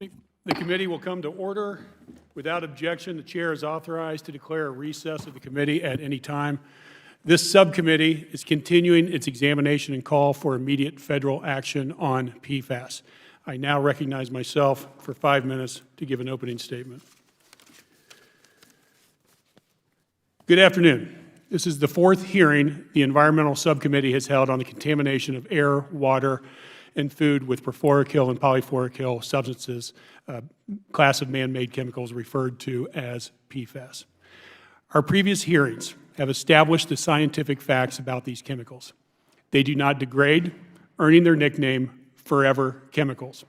The committee will come to order. Without objection, the chair is authorized to declare a recess of the committee at any time. This subcommittee is continuing its examination and call for immediate federal action on PFAS. I now recognize myself for 5 minutes to give an opening statement. Good afternoon. This is the fourth hearing the Environmental Subcommittee has held on the contamination of air, water, and food with perfluoroalkyl and polyfluoroalkyl substances, class of man-made chemicals referred to as PFAS. Our previous hearings have established the scientific facts about these chemicals. They do not degrade, earning their nickname forever chemicals.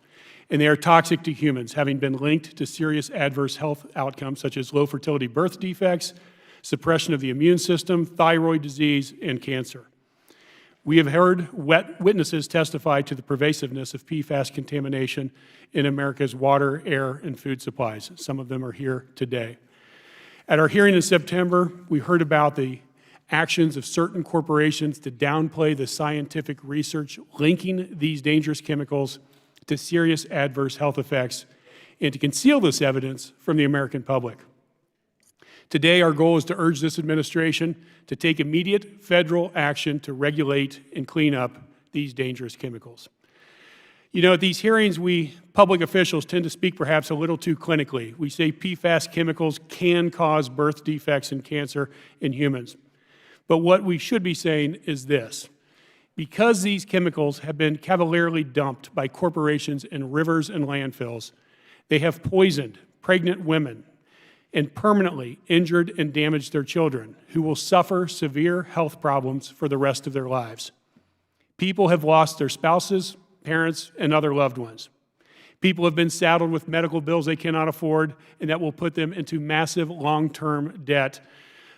And they are toxic to humans, having been linked to serious adverse health outcomes such as low fertility birth defects, suppression of the immune system, thyroid disease, and cancer. We have heard witnesses testify to the pervasiveness of PFAS contamination in America's water, air, and food supplies. Some of them are here today. At our hearing in September, we heard about the actions of certain corporations to downplay the scientific research linking these dangerous chemicals to serious adverse health effects and to conceal this evidence from the American public. Today, our goal is to urge this administration to take immediate federal action to regulate and clean up these dangerous chemicals. You know, at these hearings, we public officials tend to speak perhaps a little too clinically. We say PFAS chemicals can cause birth defects and cancer in humans. But what we should be saying is this: because these chemicals have been cavalierly dumped by corporations in rivers and landfills, they have poisoned pregnant women and permanently injured and damaged their children, who will suffer severe health problems for the rest of their lives. People have lost their spouses, parents, and other loved ones. People have been saddled with medical bills they cannot afford, and that will put them into massive long-term debt,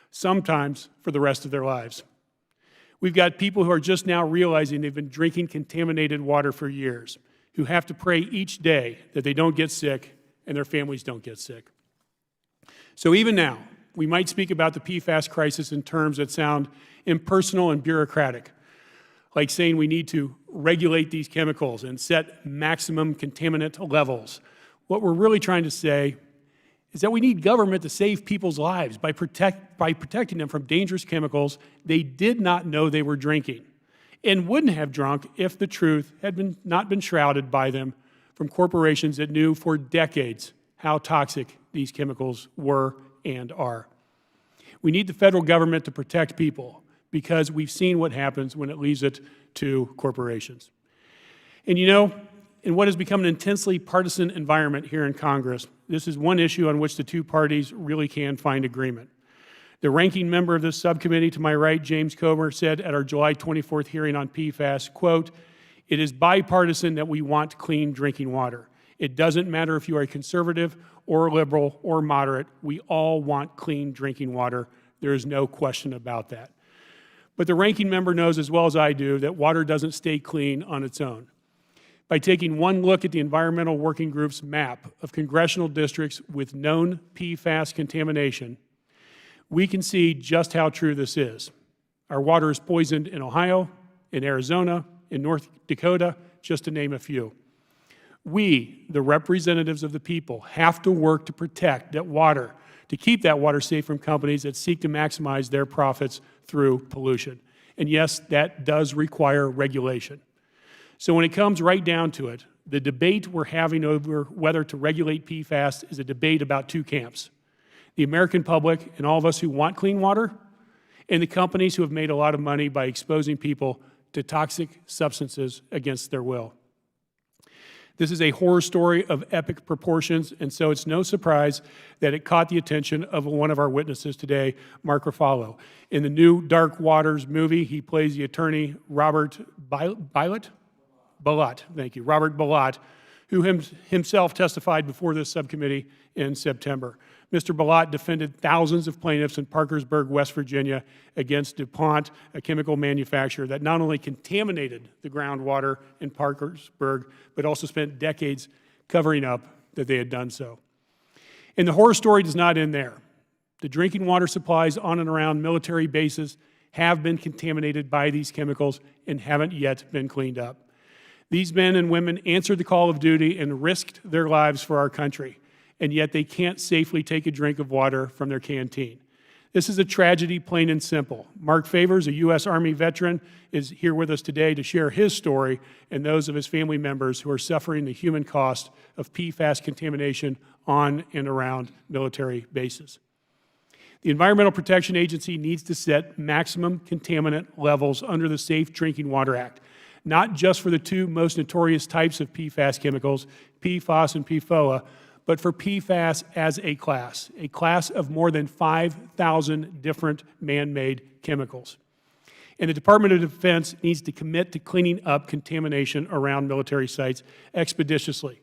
sometimes for the rest of their lives. We've got people who are just now realizing they've been drinking contaminated water for years, who have to pray each day that they don't get sick and their families don't get sick. So even now, we might speak about the PFAS crisis in terms that sound impersonal and bureaucratic, like saying we need to regulate these chemicals and set maximum contaminant levels. What we're really trying to say is that we need government to save people's lives by protecting them from dangerous chemicals they did not know they were drinking and wouldn't have drunk if the truth had not been shrouded by them from corporations that knew for decades how toxic these chemicals were and are. We need the federal government to protect people because we've seen what happens when it leaves it to corporations. And you know, in what has become an intensely partisan environment here in Congress, this is one issue on which the two parties really can find agreement. The ranking member of this subcommittee to my right, James Comer, said at our July 24th hearing on PFAS, quote, "It is bipartisan that we want clean drinking water. It doesn't matter if you are a conservative or liberal or moderate, we all want clean drinking water. There is no question about that." But the ranking member knows as well as I do that water doesn't stay clean on its own. By taking one look at the Environmental Working Group's map of congressional districts with known PFAS contamination, we can see just how true this is. Our water is poisoned in Ohio, in Arizona, in North Dakota, just to name a few. We, the representatives of the people, have to work to protect that water, to keep that water safe from companies that seek to maximize their profits through pollution. And yes, that does require regulation. So when it comes right down to it, the debate we're having over whether to regulate PFAS is a debate about two camps: the American public and all of us who want clean water, and the companies who have made a lot of money by exposing people to toxic substances against their will. This is a horror story of epic proportions, and so it's no surprise that it caught the attention of one of our witnesses today, Mark Ruffalo. In the new Dark Waters movie, he plays the attorney Robert Bilott, who himself testified before this subcommittee in September. Mr. Bilott defended thousands of plaintiffs in Parkersburg, West Virginia, against DuPont, a chemical manufacturer that not only contaminated the groundwater in Parkersburg, but also spent decades covering up that they had done so. And the horror story does not end there. The drinking water supplies on and around military bases have been contaminated by these chemicals and haven't yet been cleaned up. These men and women answered the call of duty and risked their lives for our country, and yet they can't safely take a drink of water from their canteen. This is a tragedy, plain and simple. Mark Favors, a U.S. Army veteran, is here with us today to share his story and those of his family members who are suffering the human cost of PFAS contamination on and around military bases. The Environmental Protection Agency needs to set maximum contaminant levels under the Safe Drinking Water Act, not just for the two most notorious types of PFAS chemicals, PFAS and PFOA, but for PFAS as a class of more than 5,000 different man-made chemicals. And the Department of Defense needs to commit to cleaning up contamination around military sites expeditiously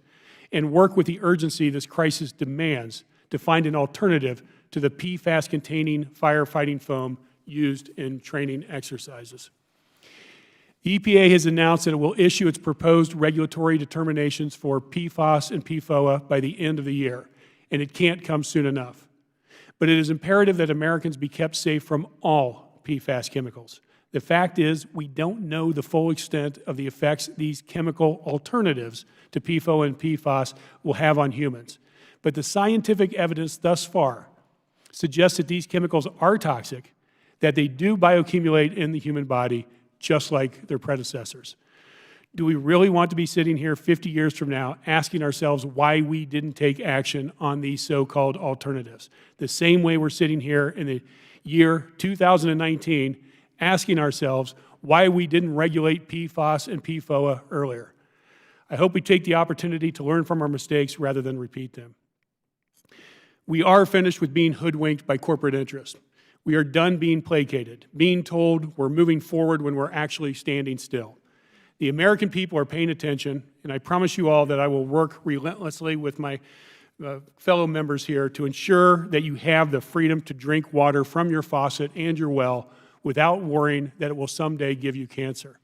and work with the urgency this crisis demands to find an alternative to the PFAS-containing firefighting foam used in training exercises. The EPA has announced that it will issue its proposed regulatory determinations for PFAS and PFOA by the end of the year, and it can't come soon enough. But it is imperative that Americans be kept safe from all PFAS chemicals. The fact is, we don't know the full extent of the effects these chemical alternatives to PFOA and PFAS will have on humans. But the scientific evidence thus far suggests that these chemicals are toxic, that they do bioaccumulate in the human body, just like their predecessors. Do we really want to be sitting here 50 years from now asking ourselves why we didn't take action on these so-called alternatives? The same way we're sitting here in the year 2019 asking ourselves why we didn't regulate PFAS and PFOA earlier. I hope we take the opportunity to learn from our mistakes rather than repeat them. We are finished with being hoodwinked by corporate interests. We are done being placated, being told we're moving forward when we're actually standing still. The American people are paying attention, and I promise you all that I will work relentlessly with my fellow members here to ensure that you have the freedom to drink water from your faucet and your well without worrying that it will someday give you cancer.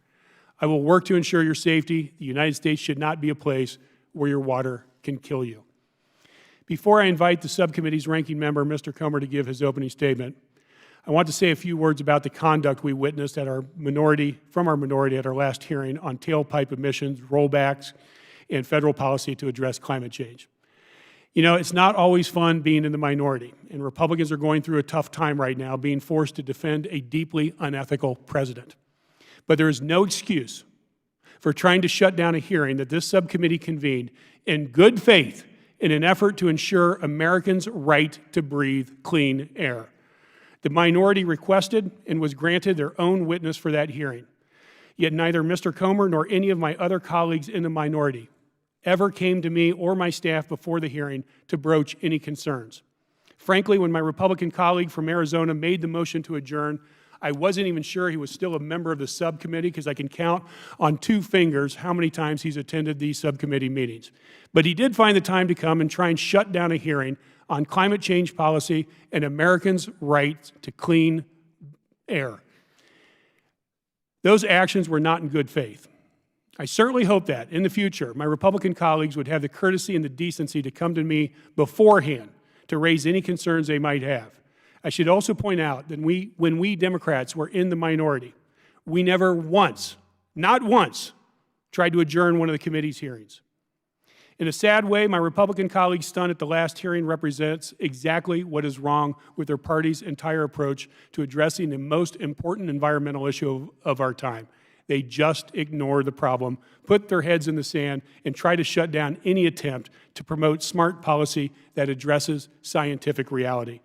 I will work to ensure your safety. The United States should not be a place where your water can kill you. Before I invite the subcommittee's ranking member, Mr. Comer, to give his opening statement, I want to say a few words about the conduct we witnessed from our minority at our last hearing on tailpipe emissions, rollbacks, and federal policy to address climate change. You know, it's not always fun being in the minority, and Republicans are going through a tough time right now, being forced to defend a deeply unethical president. But there is no excuse for trying to shut down a hearing that this subcommittee convened in good faith in an effort to ensure Americans' right to breathe clean air. The minority requested and was granted their own witness for that hearing. Yet neither Mr. Comer nor any of my other colleagues in the minority ever came to me or my staff before the hearing to broach any concerns. Frankly, when my Republican colleague from Arizona made the motion to adjourn, I wasn't even sure he was still a member of the subcommittee because I can count on 2 fingers how many times he's attended these subcommittee meetings. But he did find the time to come and try and shut down a hearing on climate change policy and Americans' right to clean air. Those actions were not in good faith. I certainly hope that, in the future, my Republican colleagues would have the courtesy and the decency to come to me beforehand to raise any concerns they might have. I should also point out that when we Democrats were in the minority, we never once, not once, tried to adjourn one of the committee's hearings. In a sad way, my Republican colleagues' stunt at the last hearing represents exactly what is wrong with their party's entire approach to addressing the most important environmental issue of our time. They just ignore the problem, put their heads in the sand, and try to shut down any attempt to promote smart policy that addresses scientific reality.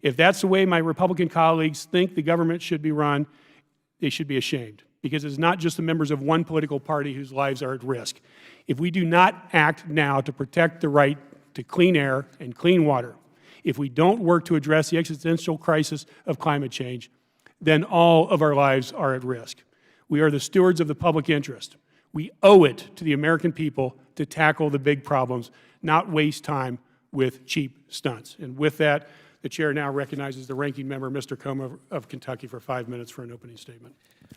If that's the way my Republican colleagues think the government should be run, they should be ashamed, because it's not just the members of one political party whose lives are at risk. If we do not act now to protect the right to clean air and clean water, if we don't work to address the existential crisis of climate change, then all of our lives are at risk. We are the stewards of the public interest. We owe it to the American people to tackle the big problems, not waste time with cheap stunts. And with that, the chair now recognizes the ranking member, Mr. Comer of Kentucky, for 5 minutes for an opening statement.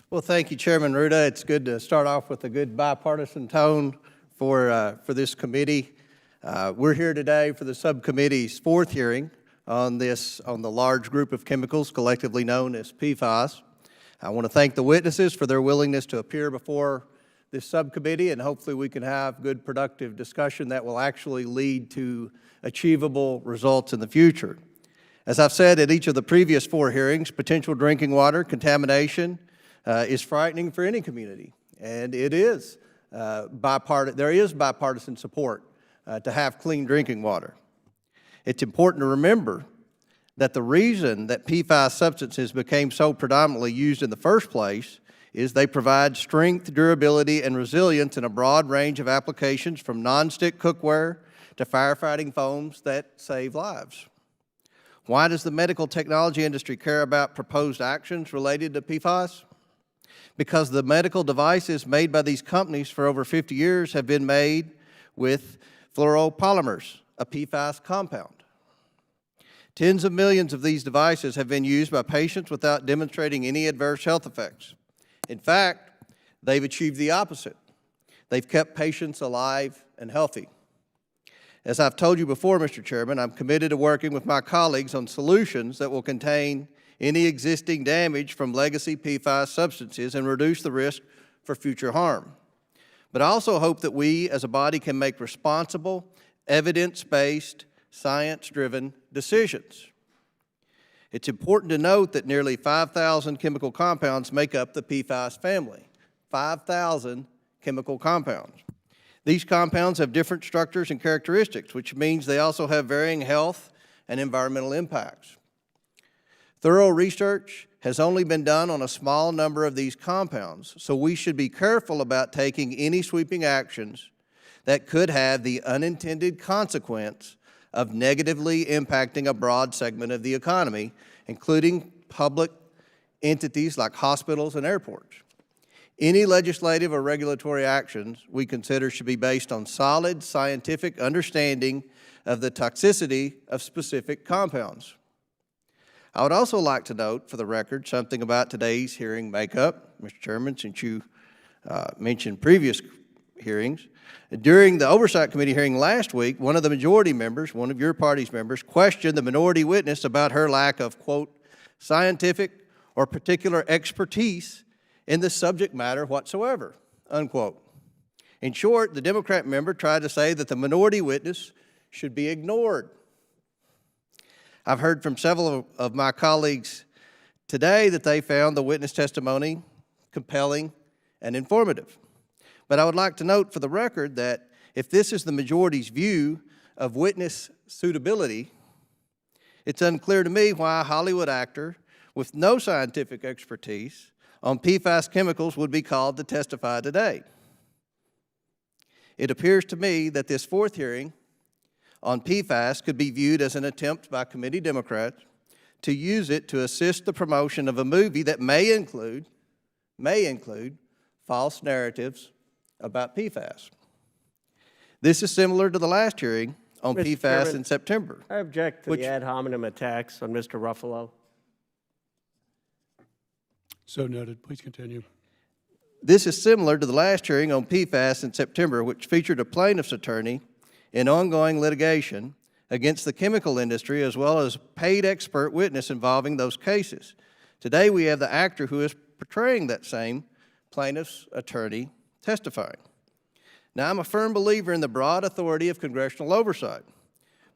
Well, thank you, Chairman Ruda. It's good to start off with a good bipartisan tone for this committee. We're here today for the subcommittee's 4th hearing on the large group of chemicals collectively known as PFAS. I want to thank the witnesses for their willingness to appear before this subcommittee, and hopefully we can have good, productive discussion that will actually lead to achievable results in the future. As I've said at each of the previous 4 hearings, potential drinking water contamination is frightening for any community, and it is there is bipartisan support to have clean drinking water. It's important to remember that the reason that PFAS substances became so predominantly used in the first place is they provide strength, durability, and resilience in a broad range of applications, from nonstick cookware to firefighting foams that save lives. Why does the medical technology industry care about proposed actions related to PFAS? Because the medical devices made by these companies for over 50 years have been made with fluoropolymers, a PFAS compound. Tens of millions of these devices have been used by patients without demonstrating any adverse health effects. In fact, they've achieved the opposite. They've kept patients alive and healthy. As I've told you before, Mr. Chairman, I'm committed to working with my colleagues on solutions that will contain any existing damage from legacy PFAS substances and reduce the risk for future harm. But I also hope that we as a body can make responsible, evidence-based, science-driven decisions. It's important to note that nearly 5,000 chemical compounds make up the PFAS family. 5,000 chemical compounds. These compounds have different structures and characteristics, which means they also have varying health and environmental impacts. Thorough research has only been done on a small number of these compounds, so we should be careful about taking any sweeping actions that could have the unintended consequence of negatively impacting a broad segment of the economy, including public entities like hospitals and airports. Any legislative or regulatory actions we consider should be based on solid scientific understanding of the toxicity of specific compounds. I would also like to note, for the record, something about today's hearing makeup, Mr. Chairman, since you mentioned previous hearings. During the Oversight Committee hearing last week, one of the majority members, one of your party's members, questioned the minority witness about her lack of, quote, scientific or particular expertise in the subject matter whatsoever, unquote. In short, the Democrat member tried to say that the minority witness should be ignored. I've heard from several of my colleagues today that they found the witness testimony compelling and informative. But I would like to note for the record that if this is the majority's view of witness suitability, it's unclear to me why a Hollywood actor with no scientific expertise on PFAS chemicals would be called to testify today. It appears to me that this 4th hearing on PFAS could be viewed as an attempt by committee Democrats to use it to assist the promotion of a movie that may include false narratives about PFAS. This is similar to the last hearing on Mr. PFAS Chairman, in September. I object to the ad hominem attacks on Mr. Ruffalo. So noted. Please continue. This is similar to the last hearing on PFAS in September, which featured a plaintiff's attorney in ongoing litigation against the chemical industry, as well as paid expert witness involving those cases. Today we have the actor who is portraying that same plaintiff's attorney testifying. Now, I'm a firm believer in the broad authority of congressional oversight,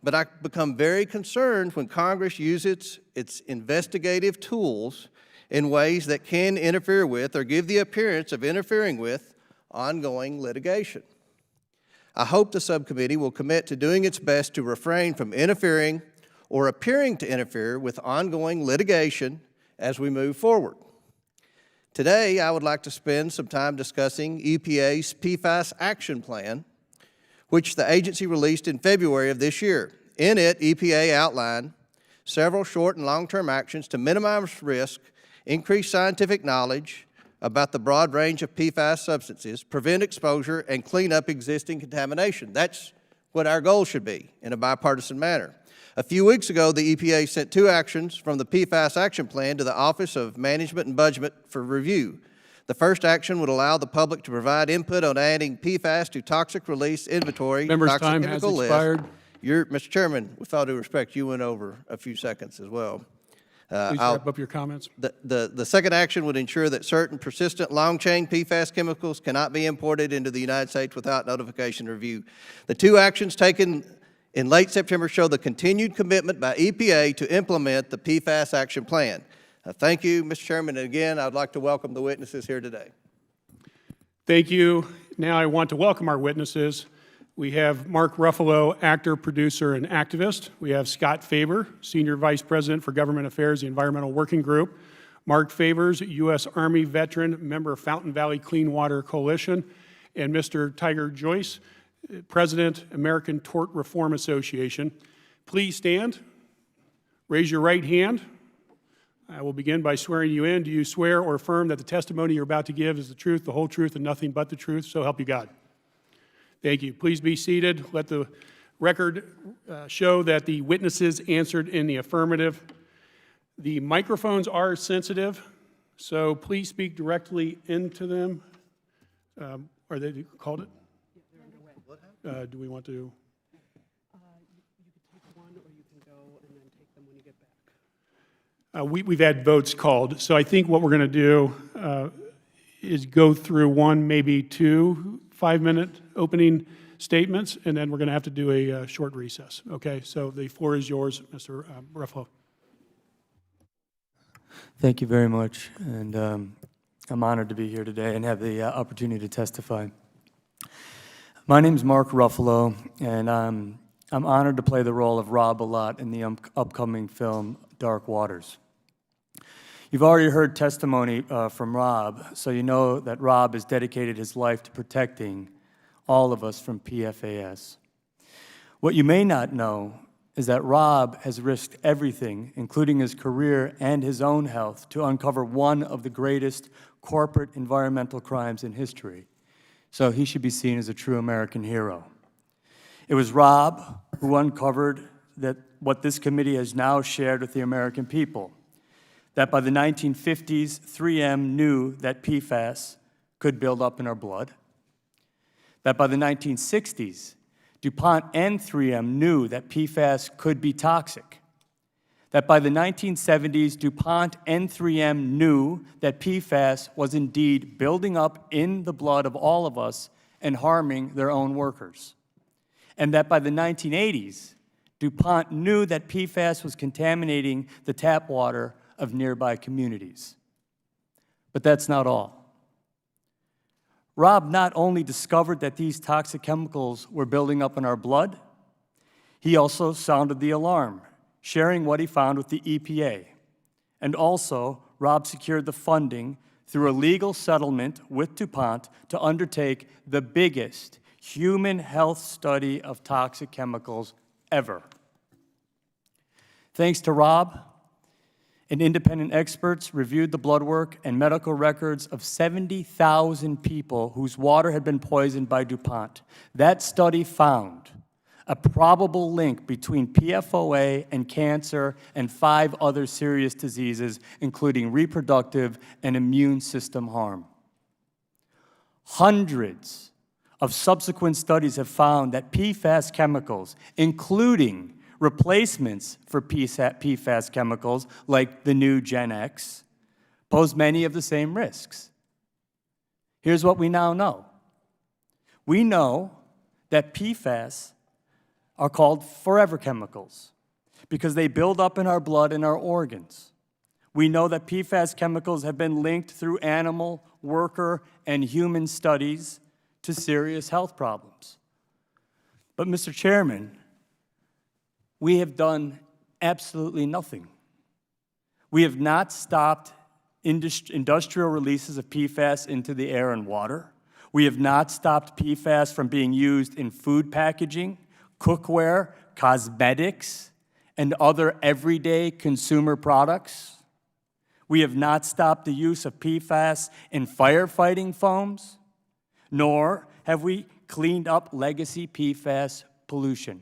but I become very concerned when Congress uses its investigative tools in ways that can interfere with or give the appearance of interfering with ongoing litigation. I hope the subcommittee will commit to doing its best to refrain from interfering or appearing to interfere with ongoing litigation as we move forward. Today, I would like to spend some time discussing EPA's PFAS Action Plan, which the agency released in February of this year. In it, EPA outlined several short and long-term actions to minimize risk, increase scientific knowledge about the broad range of PFAS substances, prevent exposure, and clean up existing contamination. That's what our goal should be in a bipartisan manner. A few weeks ago, the EPA sent 2 actions from the PFAS Action Plan to the Office of Management and Budget for review. The first action would allow the public to provide input on adding PFAS to toxic release inventory. Members' time has expired. Mr. Chairman, with all due respect, you went over a few seconds as well. Please I'll- wrap up your comments. The second action would ensure that certain persistent long-chain PFAS chemicals cannot be imported into the United States without notification or review. The two actions taken in late September show the continued commitment by EPA to implement the PFAS action plan. Thank you, Mr. Chairman, and again, I'd like to welcome the witnesses here today. Thank you. Now I want to welcome our witnesses. We have Mark Ruffalo, actor, producer, and activist. We have Scott Faber, Senior Vice President for Government Affairs, the Environmental Working Group. Mark Favors, U.S. Army veteran, member of Fountain Valley Clean Water Coalition. And Mr. Tiger Joyce, President, American Tort Reform Association. Please stand. Raise your right hand. I will begin by swearing you in. Do you swear or affirm that the testimony you're about to give is the truth, the whole truth, and nothing but the truth? So help you God. Thank you. Please be seated. Let the record show that the witnesses answered in the affirmative. The microphones are sensitive, so please speak directly into them. Are they called it? Do we want to? You could take one, or you can go and then take them when you get back. We've had votes called, so I think what we're going to do is go through one, maybe two 5-minute opening statements, and then we're going to have to do a short recess. Okay, so the floor is yours, Mr. Ruffalo. Thank you very much, and I'm honored to be here today and have the opportunity to testify. My name is Mark Ruffalo, and I'm honored to play the role of Rob Alott in the upcoming film Dark Waters. You've already heard testimony from Rob, so you know that Rob has dedicated his life to protecting all of us from PFAS. What you may not know is that Rob has risked everything, including his career and his own health, to uncover one of the greatest corporate environmental crimes in history. So he should be seen as a true American hero. It was Rob who uncovered what this committee has now shared with the American people, that by the 1950s, 3M knew that PFAS could build up in our blood, that by the 1960s, DuPont and 3M knew that PFAS could be toxic, that by the 1970s, DuPont and 3M knew that PFAS was indeed building up in the blood of all of us and harming their own workers, and that by the 1980s, DuPont knew that PFAS was contaminating the tap water of nearby communities. But that's not all. Rob not only discovered that these toxic chemicals were building up in our blood, he also sounded the alarm, sharing what he found with the EPA. And also, Rob secured the funding through a legal settlement with DuPont to undertake the biggest human health study of toxic chemicals ever. Thanks to Rob, and independent experts reviewed the blood work and medical records of 70,000 people whose water had been poisoned by DuPont. That study found a probable link between PFOA and cancer and 5 other serious diseases, including reproductive and immune system harm. Hundreds of subsequent studies have found that PFAS chemicals, including replacements for PFAS chemicals, like the new Gen X, pose many of the same risks. Here's what we now know. We know that PFAS are called forever chemicals because they build up in our blood and our organs. We know that PFAS chemicals have been linked through animal, worker, and human studies to serious health problems. But, Mr. Chairman, we have done absolutely nothing. We have not stopped industrial releases of PFAS into the air and water. We have not stopped PFAS from being used in food packaging, cookware, cosmetics, and other everyday consumer products. We have not stopped the use of PFAS in firefighting foams, nor have we cleaned up legacy PFAS pollution.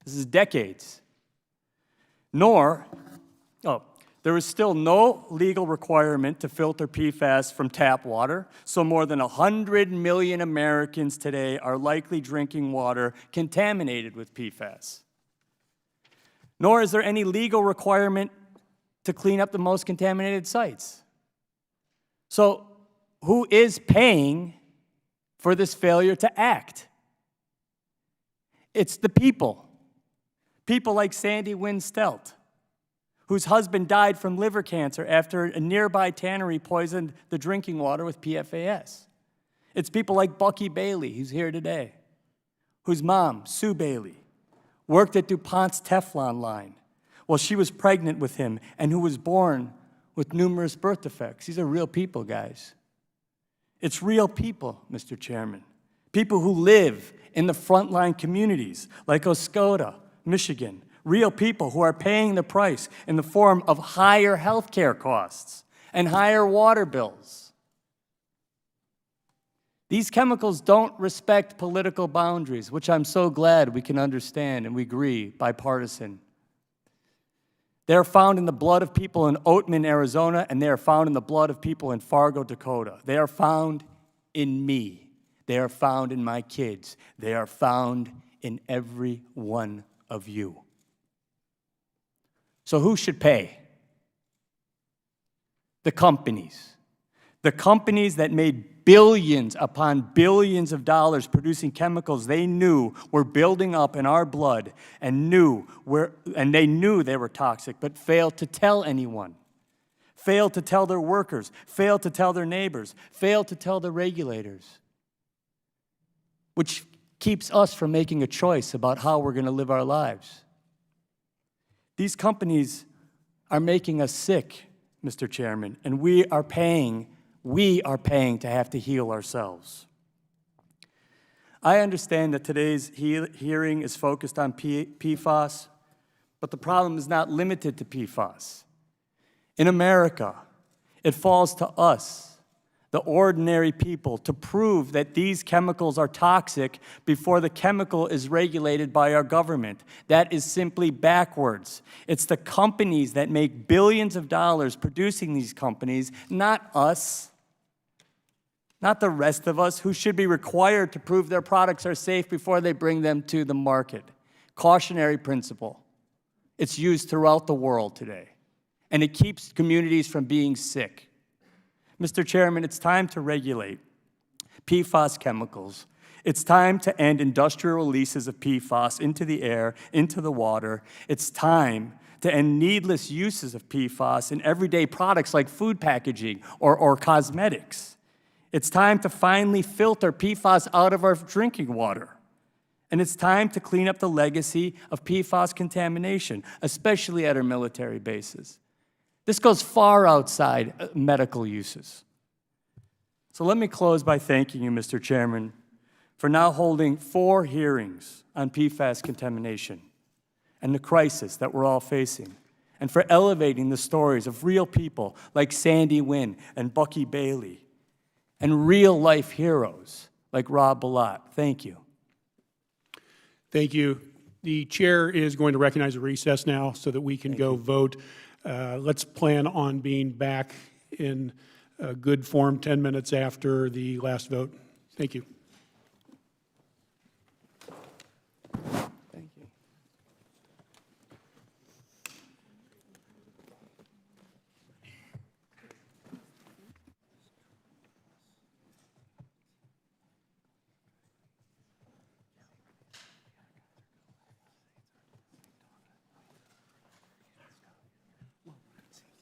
This is decades. There is still no legal requirement to filter PFAS from tap water, so more than 100 million Americans today are likely drinking water contaminated with PFAS. Nor is there any legal requirement to clean up the most contaminated sites. So who is paying for this failure to act? It's the people. People like Sandy Wynn Stelt, whose husband died from liver cancer after a nearby tannery poisoned the drinking water with PFAS. It's people like Bucky Bailey, who's here today, whose mom, Sue Bailey, worked at DuPont's Teflon line while she was pregnant with him and who was born with numerous birth defects. These are real people, guys. It's real people, Mr. Chairman. People who live in the frontline communities like Oscoda, Michigan. Real people who are paying the price in the form of higher health care costs and higher water bills. These chemicals don't respect political boundaries, which I'm so glad we can understand and we agree, bipartisan. They are found in the blood of people in Oatman, Arizona, and they are found in the blood of people in Fargo, Dakota. They are found in me. They are found in my kids. They are found in every one of you. So who should pay? The companies. The companies that made billions upon billions of dollars producing chemicals they knew were building up in our blood and they knew they were toxic, but failed to tell anyone. Failed to tell their workers, failed to tell their neighbors, failed to tell the regulators, which keeps us from making a choice about how we're going to live our lives. These companies are making us sick, Mr. Chairman, and we are paying to have to heal ourselves. I understand that today's hearing is focused on PFAS, but the problem is not limited to PFAS. In America, it falls to us, the ordinary people, to prove that these chemicals are toxic before the chemical is regulated by our government. That is simply backwards. It's the companies that make billions of dollars producing these companies, not us, not the rest of us, who should be required to prove their products are safe before they bring them to the market. Cautionary principle. It's used throughout the world today, and it keeps communities from being sick. Mr. Chairman, it's time to regulate PFAS chemicals. It's time to end industrial releases of PFAS into the air, into the water. It's time to end needless uses of PFAS in everyday products like food packaging or cosmetics. It's time to finally filter PFAS out of our drinking water. And it's time to clean up the legacy of PFAS contamination, especially at our military bases. This goes far outside medical uses. So let me close by thanking you, Mr. Chairman, for now holding 4 hearings on PFAS contamination and the crisis that we're all facing, and for elevating the stories of real people like Sandy Wynn and Bucky Bailey, and real-life heroes like Rob Bilott. Thank you. Thank you. The chair is going to recognize a recess now so that we can go vote. Let's plan on being back in good form 10 minutes after the last vote. Thank you. Thank you.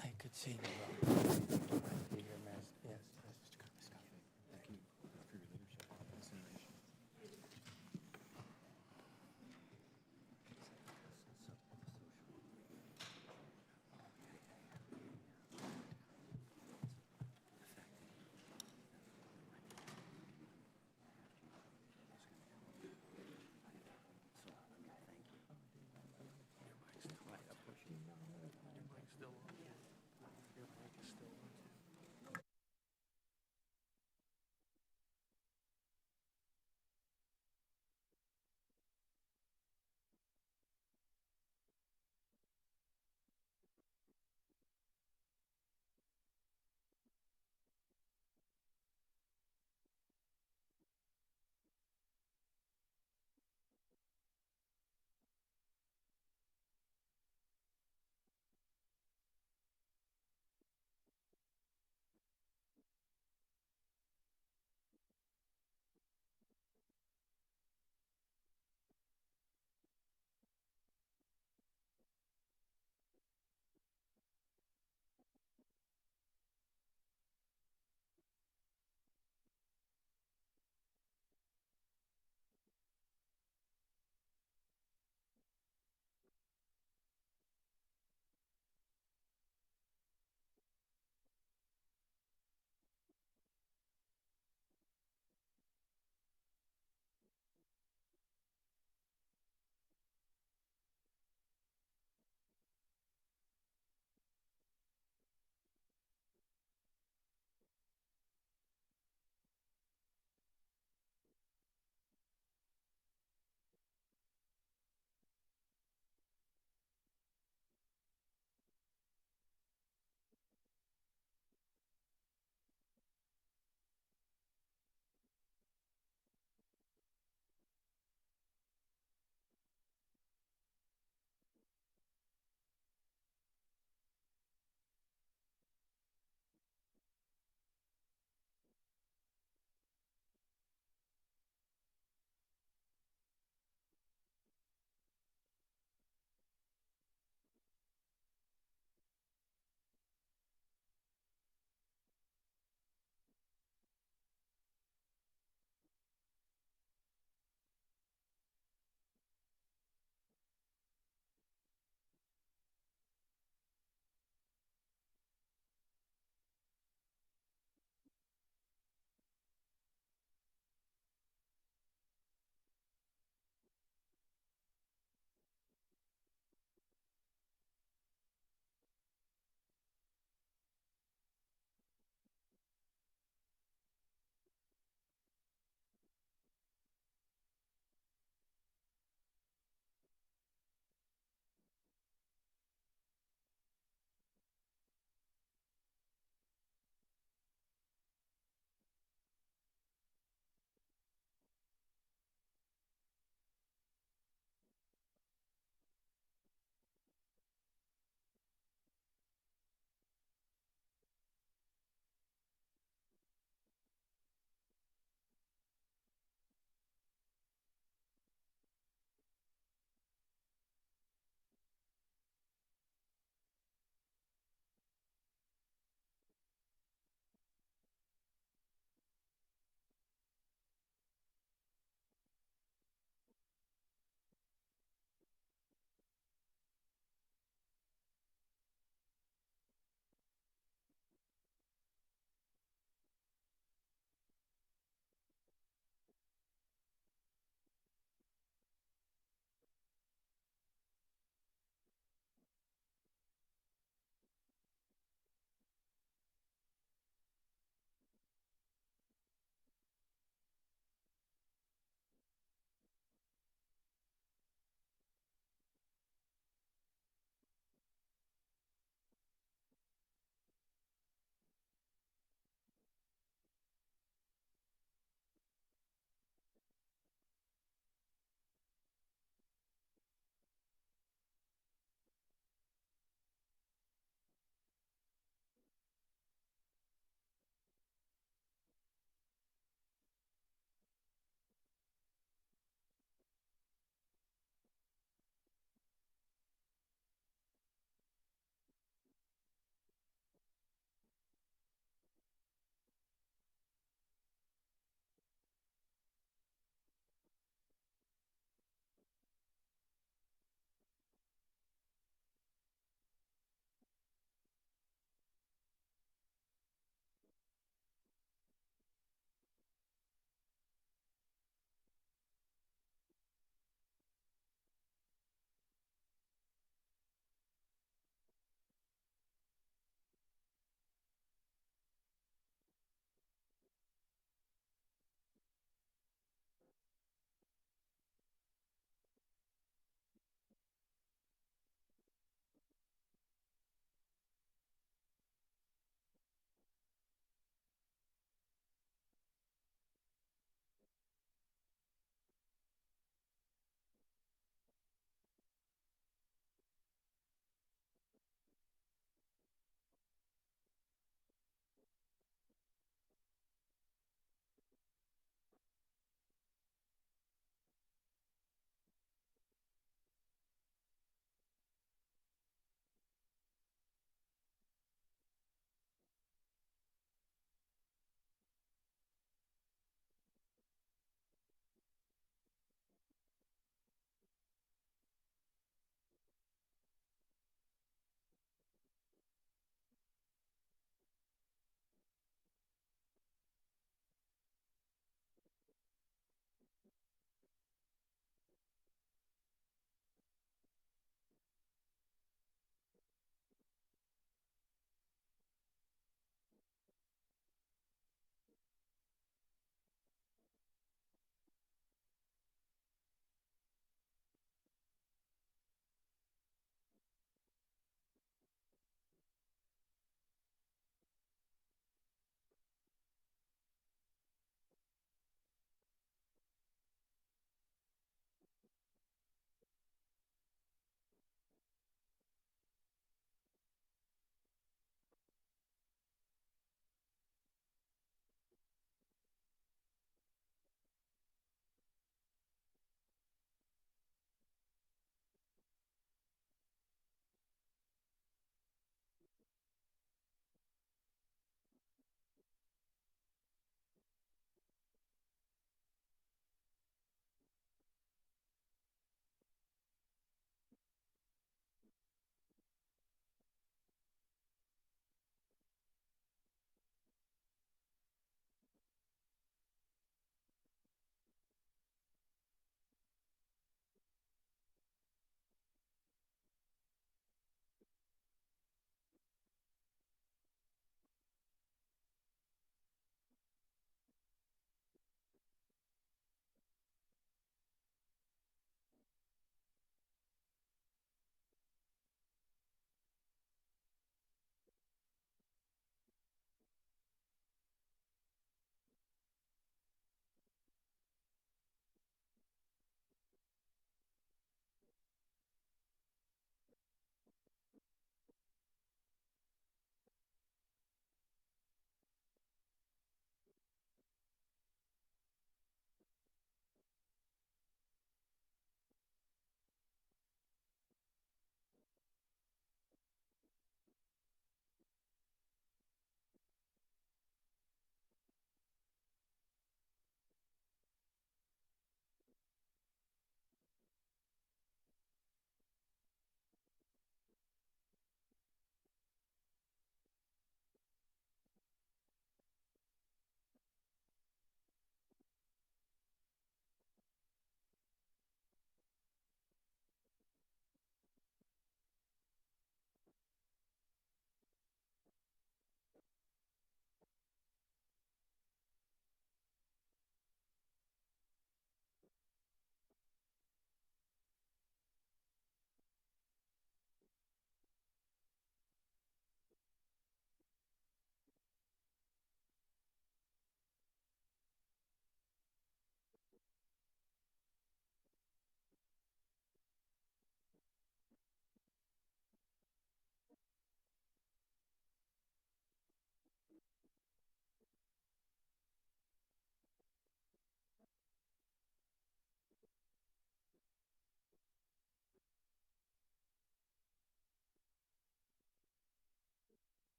I could see you.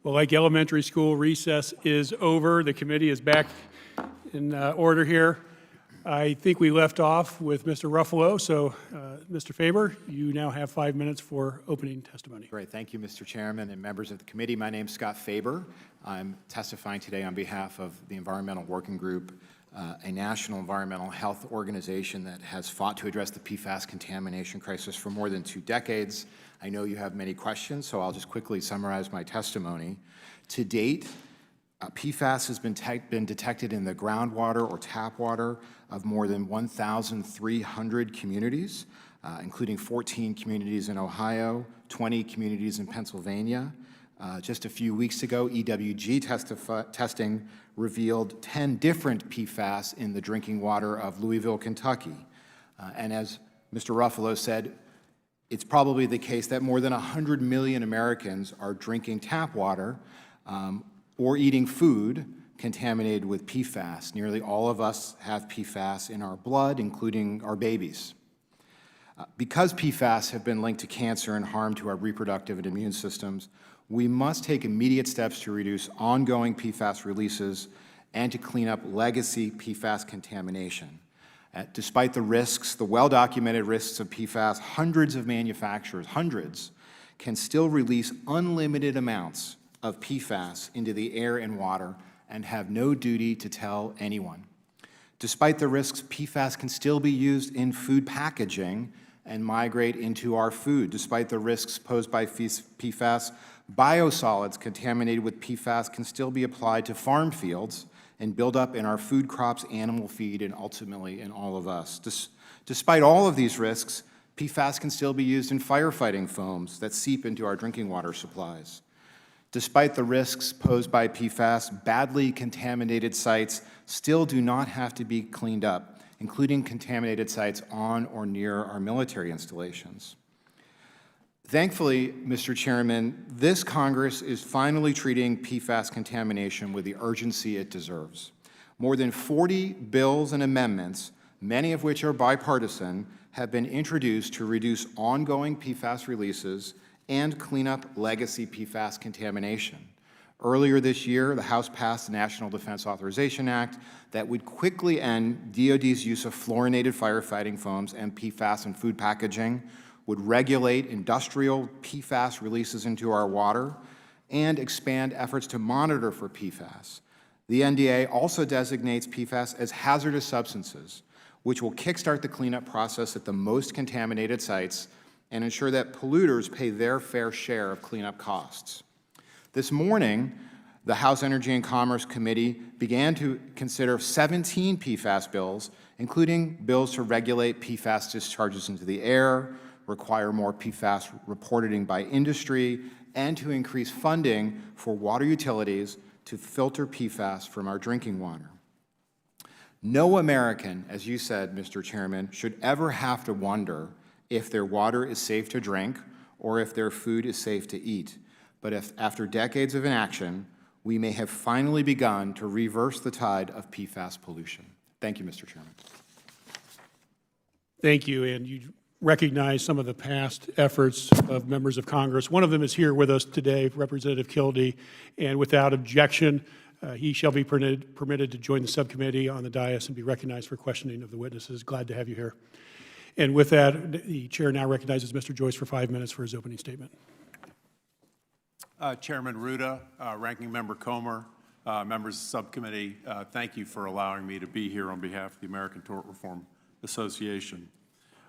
Well, like elementary school, recess is over. The committee is back in order here. I think we left off with Mr. Ruffalo, so Mr. Faber, you now have 5 minutes for opening testimony. Great. Thank you, Mr. Chairman and members of the committee. My name's Scott Faber. I'm testifying today on behalf of the Environmental Working Group, a national environmental health organization that has fought to address the PFAS contamination crisis for more than 2 decades. I know you have many questions, so I'll just quickly summarize my testimony. To date, PFAS has been detected in the groundwater or tap water of more than 1,300 communities, including 14 communities in Ohio, 20 communities in Pennsylvania. Just a few weeks ago, EWG testing revealed 10 different PFAS in the drinking water of Louisville, Kentucky. And as Mr. Ruffalo said, it's probably the case that more than 100 million Americans are drinking tap water or eating food contaminated with PFAS. Nearly all of us have PFAS in our blood, including our babies. Because PFAS have been linked to cancer and harm to our reproductive and immune systems, we must take immediate steps to reduce ongoing PFAS releases and to clean up legacy PFAS contamination. Despite the risks, the well-documented risks of PFAS, hundreds of manufacturers, can still release unlimited amounts of PFAS into the air and water and have no duty to tell anyone. Despite the risks, PFAS can still be used in food packaging and migrate into our food. Despite the risks posed by PFAS, biosolids contaminated with PFAS can still be applied to farm fields and build up in our food crops, animal feed, and ultimately in all of us. Despite all of these risks, PFAS can still be used in firefighting foams that seep into our drinking water supplies. Despite the risks posed by PFAS, badly contaminated sites still do not have to be cleaned up, including contaminated sites on or near our military installations. Thankfully, Mr. Chairman, this Congress is finally treating PFAS contamination with the urgency it deserves. More than 40 bills and amendments, many of which are bipartisan, have been introduced to reduce ongoing PFAS releases and clean up legacy PFAS contamination. Earlier this year, the House passed the National Defense Authorization Act that would quickly end DoD's use of fluorinated firefighting foams and PFAS in food packaging, would regulate industrial PFAS releases into our water, and expand efforts to monitor for PFAS. The NDA also designates PFAS as hazardous substances, which will kickstart the cleanup process at the most contaminated sites and ensure that polluters pay their fair share of cleanup costs. This morning, the House Energy and Commerce Committee began to consider 17 PFAS bills, including bills to regulate PFAS discharges into the air, require more PFAS reporting by industry, and to increase funding for water utilities to filter PFAS from our drinking water. No American, as you said, Mr. Chairman, should ever have to wonder if their water is safe to drink or if their food is safe to eat. But if, after decades of inaction, we may have finally begun to reverse the tide of PFAS pollution. Thank you, Mr. Chairman. Thank you, and you recognize some of the past efforts of members of Congress. One of them is here with us today, Representative Kildee, and without objection, he shall be permitted to join the subcommittee on the dais and be recognized for questioning of the witnesses. Glad to have you here. And with that, the chair now recognizes Mr. Joyce for 5 minutes for his opening statement. Chairman Ruda, Ranking Member Comer, members of the subcommittee, thank you for allowing me to be here on behalf of the American Tort Reform Association.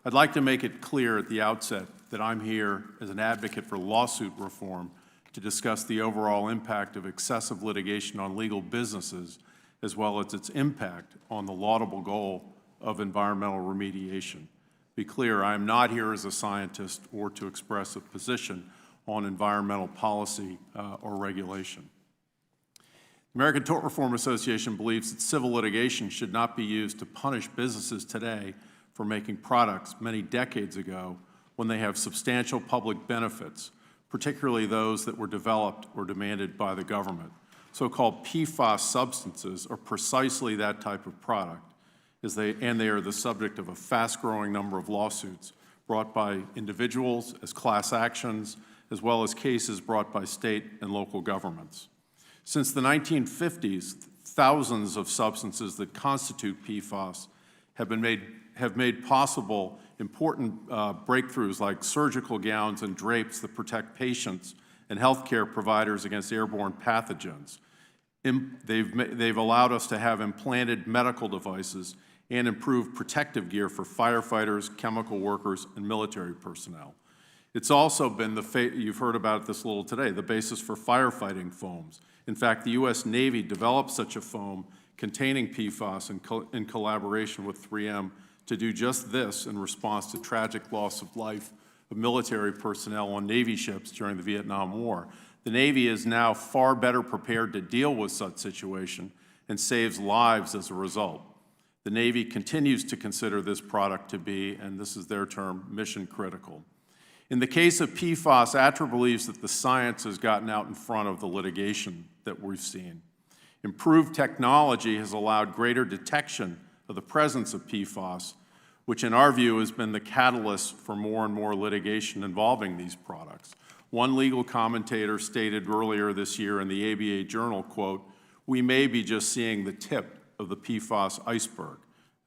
I'd like to make it clear at the outset that I'm here as an advocate for lawsuit reform to discuss the overall impact of excessive litigation on legal businesses, as well as its impact on the laudable goal of environmental remediation. Be clear, I am not here as a scientist or to express a position on environmental policy or regulation. The American Tort Reform Association believes that civil litigation should not be used to punish businesses today for making products many decades ago when they have substantial public benefits, particularly those that were developed or demanded by the government. So-called PFAS substances are precisely that type of product, and they are the subject of a fast-growing number of lawsuits brought by individuals as class actions, as well as cases brought by state and local governments. Since the 1950s, thousands of substances that constitute PFAS have made possible important breakthroughs like surgical gowns and drapes that protect patients and healthcare providers against airborne pathogens. They've allowed us to have implanted medical devices and improved protective gear for firefighters, chemical workers, and military personnel. It's also been you've heard about this a little today, the basis for firefighting foams. In fact, the U.S. Navy developed such a foam containing PFAS in collaboration with 3M to do just this in response to tragic loss of life of military personnel on Navy ships during the Vietnam War. The Navy is now far better prepared to deal with such situation and saves lives as a result. The Navy continues to consider this product to be, and this is their term, mission critical. In the case of PFAS, ATRA believes that the science has gotten out in front of the litigation that we've seen. Improved technology has allowed greater detection of the presence of PFAS, which in our view has been the catalyst for more and more litigation involving these products. One legal commentator stated earlier this year in the ABA Journal, quote, "We may be just seeing the tip of the PFAS iceberg,"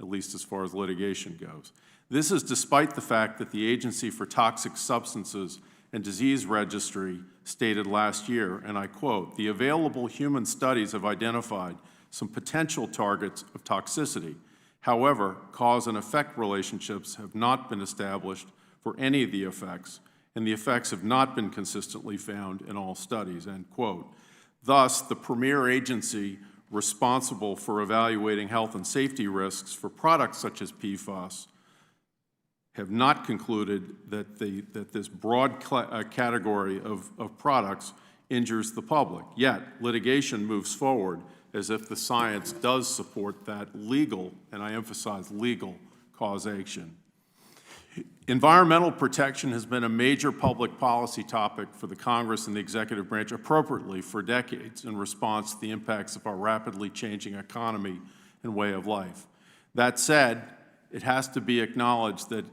at least as far as litigation goes. This is despite the fact that the Agency for Toxic Substances and Disease Registry stated last year, and I quote, "The available human studies have identified some potential targets of toxicity. However, cause and effect relationships have not been established for any of the effects, and the effects have not been consistently found in all studies," end quote. Thus, the premier agency responsible for evaluating health and safety risks for products such as PFAS have not concluded that this broad category of products injures the public. Yet, litigation moves forward as if the science does support that legal, and I emphasize legal, causation. Environmental protection has been a major public policy topic for the Congress and the executive branch appropriately for decades in response to the impacts of our rapidly changing economy and way of life. That said, it has to be acknowledged that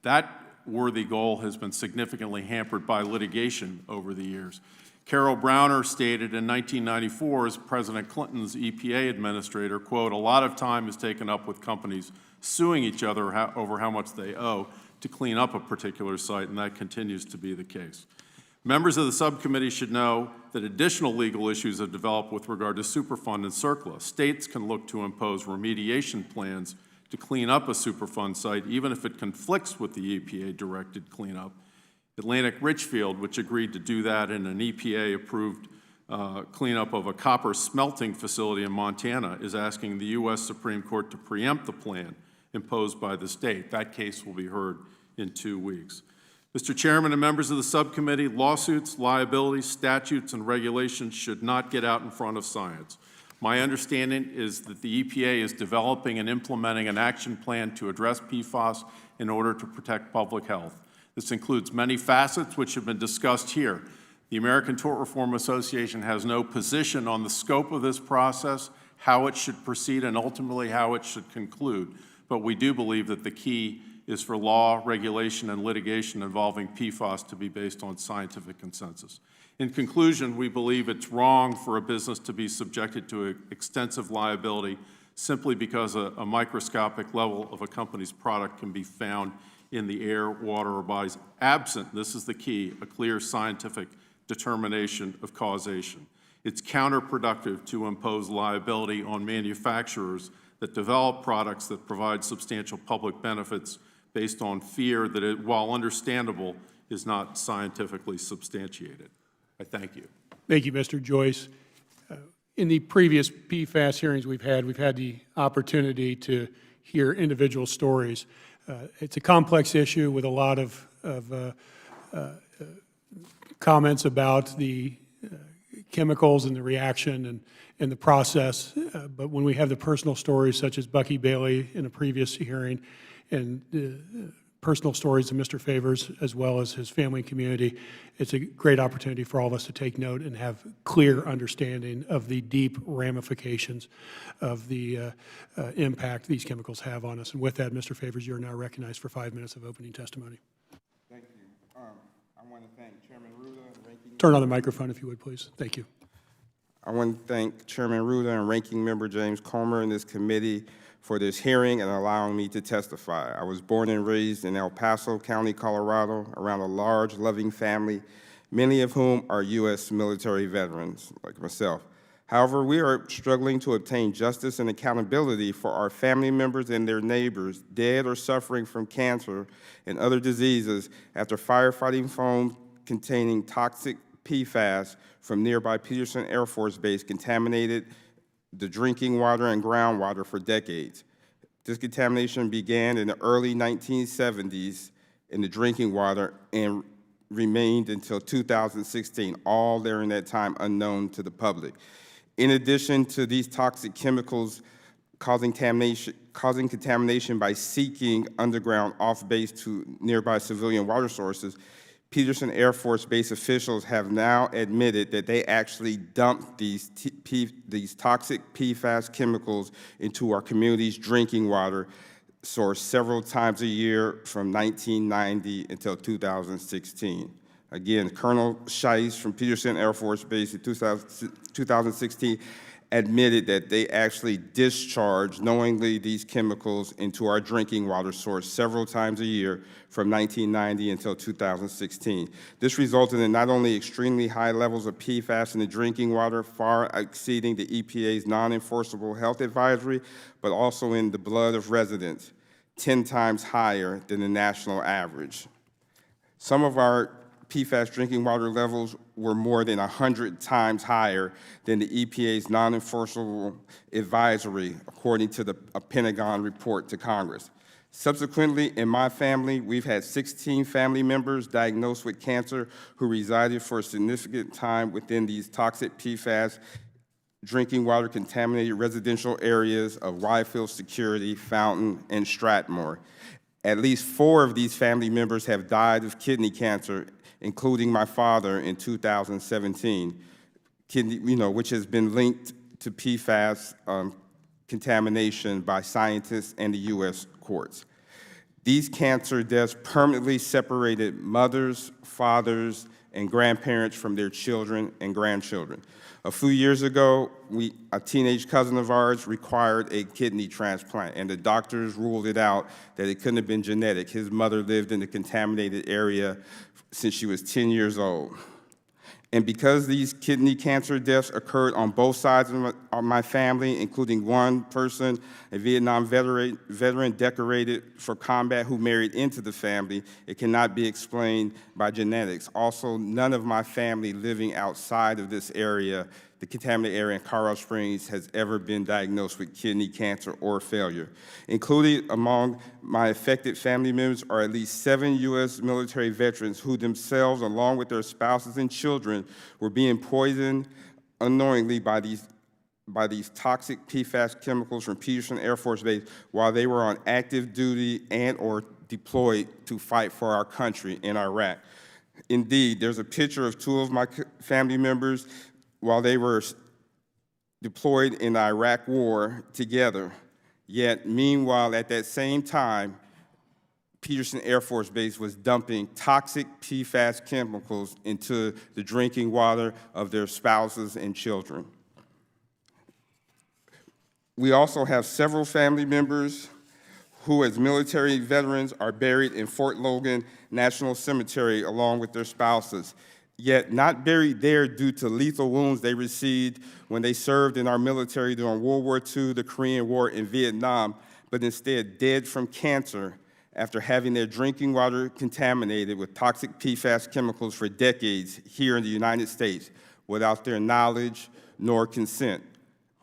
that worthy goal has been significantly hampered by litigation over the years. Carol Browner stated in 1994 as President Clinton's EPA administrator, quote, "A lot of time is taken up with companies suing each other over how much they owe to clean up a particular site," and that continues to be the case. Members of the subcommittee should know that additional legal issues have developed with regard to Superfund and CERCLA. States can look to impose remediation plans to clean up a Superfund site, even if it conflicts with the EPA-directed cleanup. Atlantic Richfield, which agreed to do that in an EPA-approved cleanup of a copper smelting facility in Montana, is asking the U.S. Supreme Court to preempt the plan imposed by the state. That case will be heard in 2 weeks. Mr. Chairman and members of the subcommittee, lawsuits, liabilities, statutes, and regulations should not get out in front of science. My understanding is that the EPA is developing and implementing an action plan to address PFAS in order to protect public health. This includes many facets which have been discussed here. The American Tort Reform Association has no position on the scope of this process, how it should proceed, and ultimately how it should conclude. But we do believe that the key is for law, regulation, and litigation involving PFAS to be based on scientific consensus. In conclusion, we believe it's wrong for a business to be subjected to extensive liability simply because a microscopic level of a company's product can be found in the air, water, or bodies, absent, this is the key, a clear scientific determination of causation. It's counterproductive to impose liability on manufacturers that develop products that provide substantial public benefits based on fear that it, while understandable, is not scientifically substantiated. I thank you. Thank you, Mr. Joyce. In the previous PFAS hearings we've had the opportunity to hear individual stories. It's a complex issue with a lot of comments about the chemicals and the reaction and the process. But when we have the personal stories such as Bucky Bailey in a previous hearing and the personal stories of Mr. Favors as well as his family and community, it's a great opportunity for all of us to take note and have clear understanding of the deep ramifications of the impact these chemicals have on us. And with that, Mr. Favors, you are now recognized for 5 minutes of opening testimony. Thank you. I want to thank Chairman Ruda turn on the microphone if you would, please. Thank you. I want to thank Chairman Ruda and Ranking Member James Comer and this committee for this hearing and allowing me to testify. I was born and raised in El Paso County, Colorado, around a large, loving family, many of whom are U.S. military veterans, like myself. However, we are struggling to obtain justice and accountability for our family members and their neighbors dead or suffering from cancer and other diseases after firefighting foam containing toxic PFAS from nearby Peterson Air Force Base contaminated the drinking water and groundwater for decades. This contamination began in the early 1970s in the drinking water and remained until 2016, all during that time unknown to the public. In addition to these toxic chemicals causing contamination by seeking underground off-base to nearby civilian water sources, Peterson Air Force Base officials have now admitted that they actually dumped these toxic PFAS chemicals into our community's drinking water source several times a year from 1990 until 2016. Again, Colonel Scheisse from Peterson Air Force Base in 2016 admitted that they actually discharged knowingly these chemicals into our drinking water source several times a year from 1990 until 2016. This resulted in not only extremely high levels of PFAS in the drinking water, far exceeding the EPA's non-enforceable health advisory, but also in the blood of residents, 10 times higher than the national average. Some of our PFAS drinking water levels were more than 100 times higher than the EPA's non-enforceable advisory, according to a Pentagon report to Congress. Subsequently, in my family, we've had 16 family members diagnosed with cancer who resided for a significant time within these toxic PFAS drinking water contaminated residential areas of Louisville, Security, Fountain, and Stratmore. At least 4 of these family members have died of kidney cancer, including my father in 2017, which has been linked to PFAS contamination by scientists and the U.S. courts. These cancer deaths permanently separated mothers, fathers, and grandparents from their children and grandchildren. A few years ago, a teenage cousin of ours required a kidney transplant, and the doctors ruled it out that it couldn't have been genetic. His mother lived in the contaminated area since she was 10 years old. And because these kidney cancer deaths occurred on both sides of my family, including one person, a Vietnam veteran decorated for combat who married into the family, it cannot be explained by genetics. Also, none of my family living outside of this area, the contaminated area in Colorado Springs, has ever been diagnosed with kidney cancer or failure. Included among my affected family members are at least 7 U.S. military veterans who themselves, along with their spouses and children, were being poisoned unknowingly by these toxic PFAS chemicals from Peterson Air Force Base while they were on active duty and or deployed to fight for our country in Iraq. Indeed, there's a picture of 2 of my family members while they were deployed in the Iraq War together. Yet, meanwhile, at that same time, Peterson Air Force Base was dumping toxic PFAS chemicals into the drinking water of their spouses and children. We also have several family members who, as military veterans, are buried in Fort Logan National Cemetery along with their spouses, yet not buried there due to lethal wounds they received when they served in our military during World War II, the Korean War, and Vietnam, but instead dead from cancer after having their drinking water contaminated with toxic PFAS chemicals for decades here in the United States without their knowledge nor consent.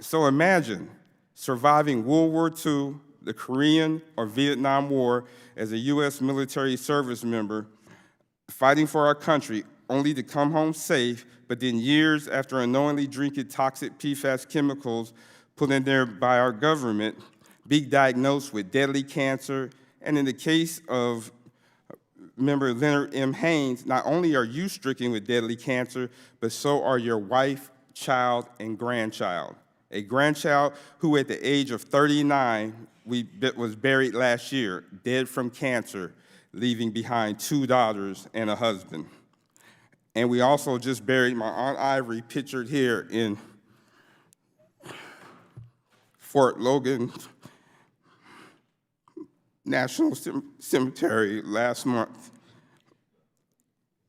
So imagine surviving World War II, the Korean or Vietnam War as a U.S. military service member, fighting for our country, only to come home safe, but then years after unknowingly drinking toxic PFAS chemicals put in there by our government, be diagnosed with deadly cancer. And in the case of member Leonard M. Haynes, not only are you stricken with deadly cancer, but so are your wife, child, and grandchild. A grandchild who at the age of 39 was buried last year, dead from cancer, leaving behind 2 daughters and a husband. And we also just buried my Aunt Ivory, pictured here in Fort Logan National Cemetery last month.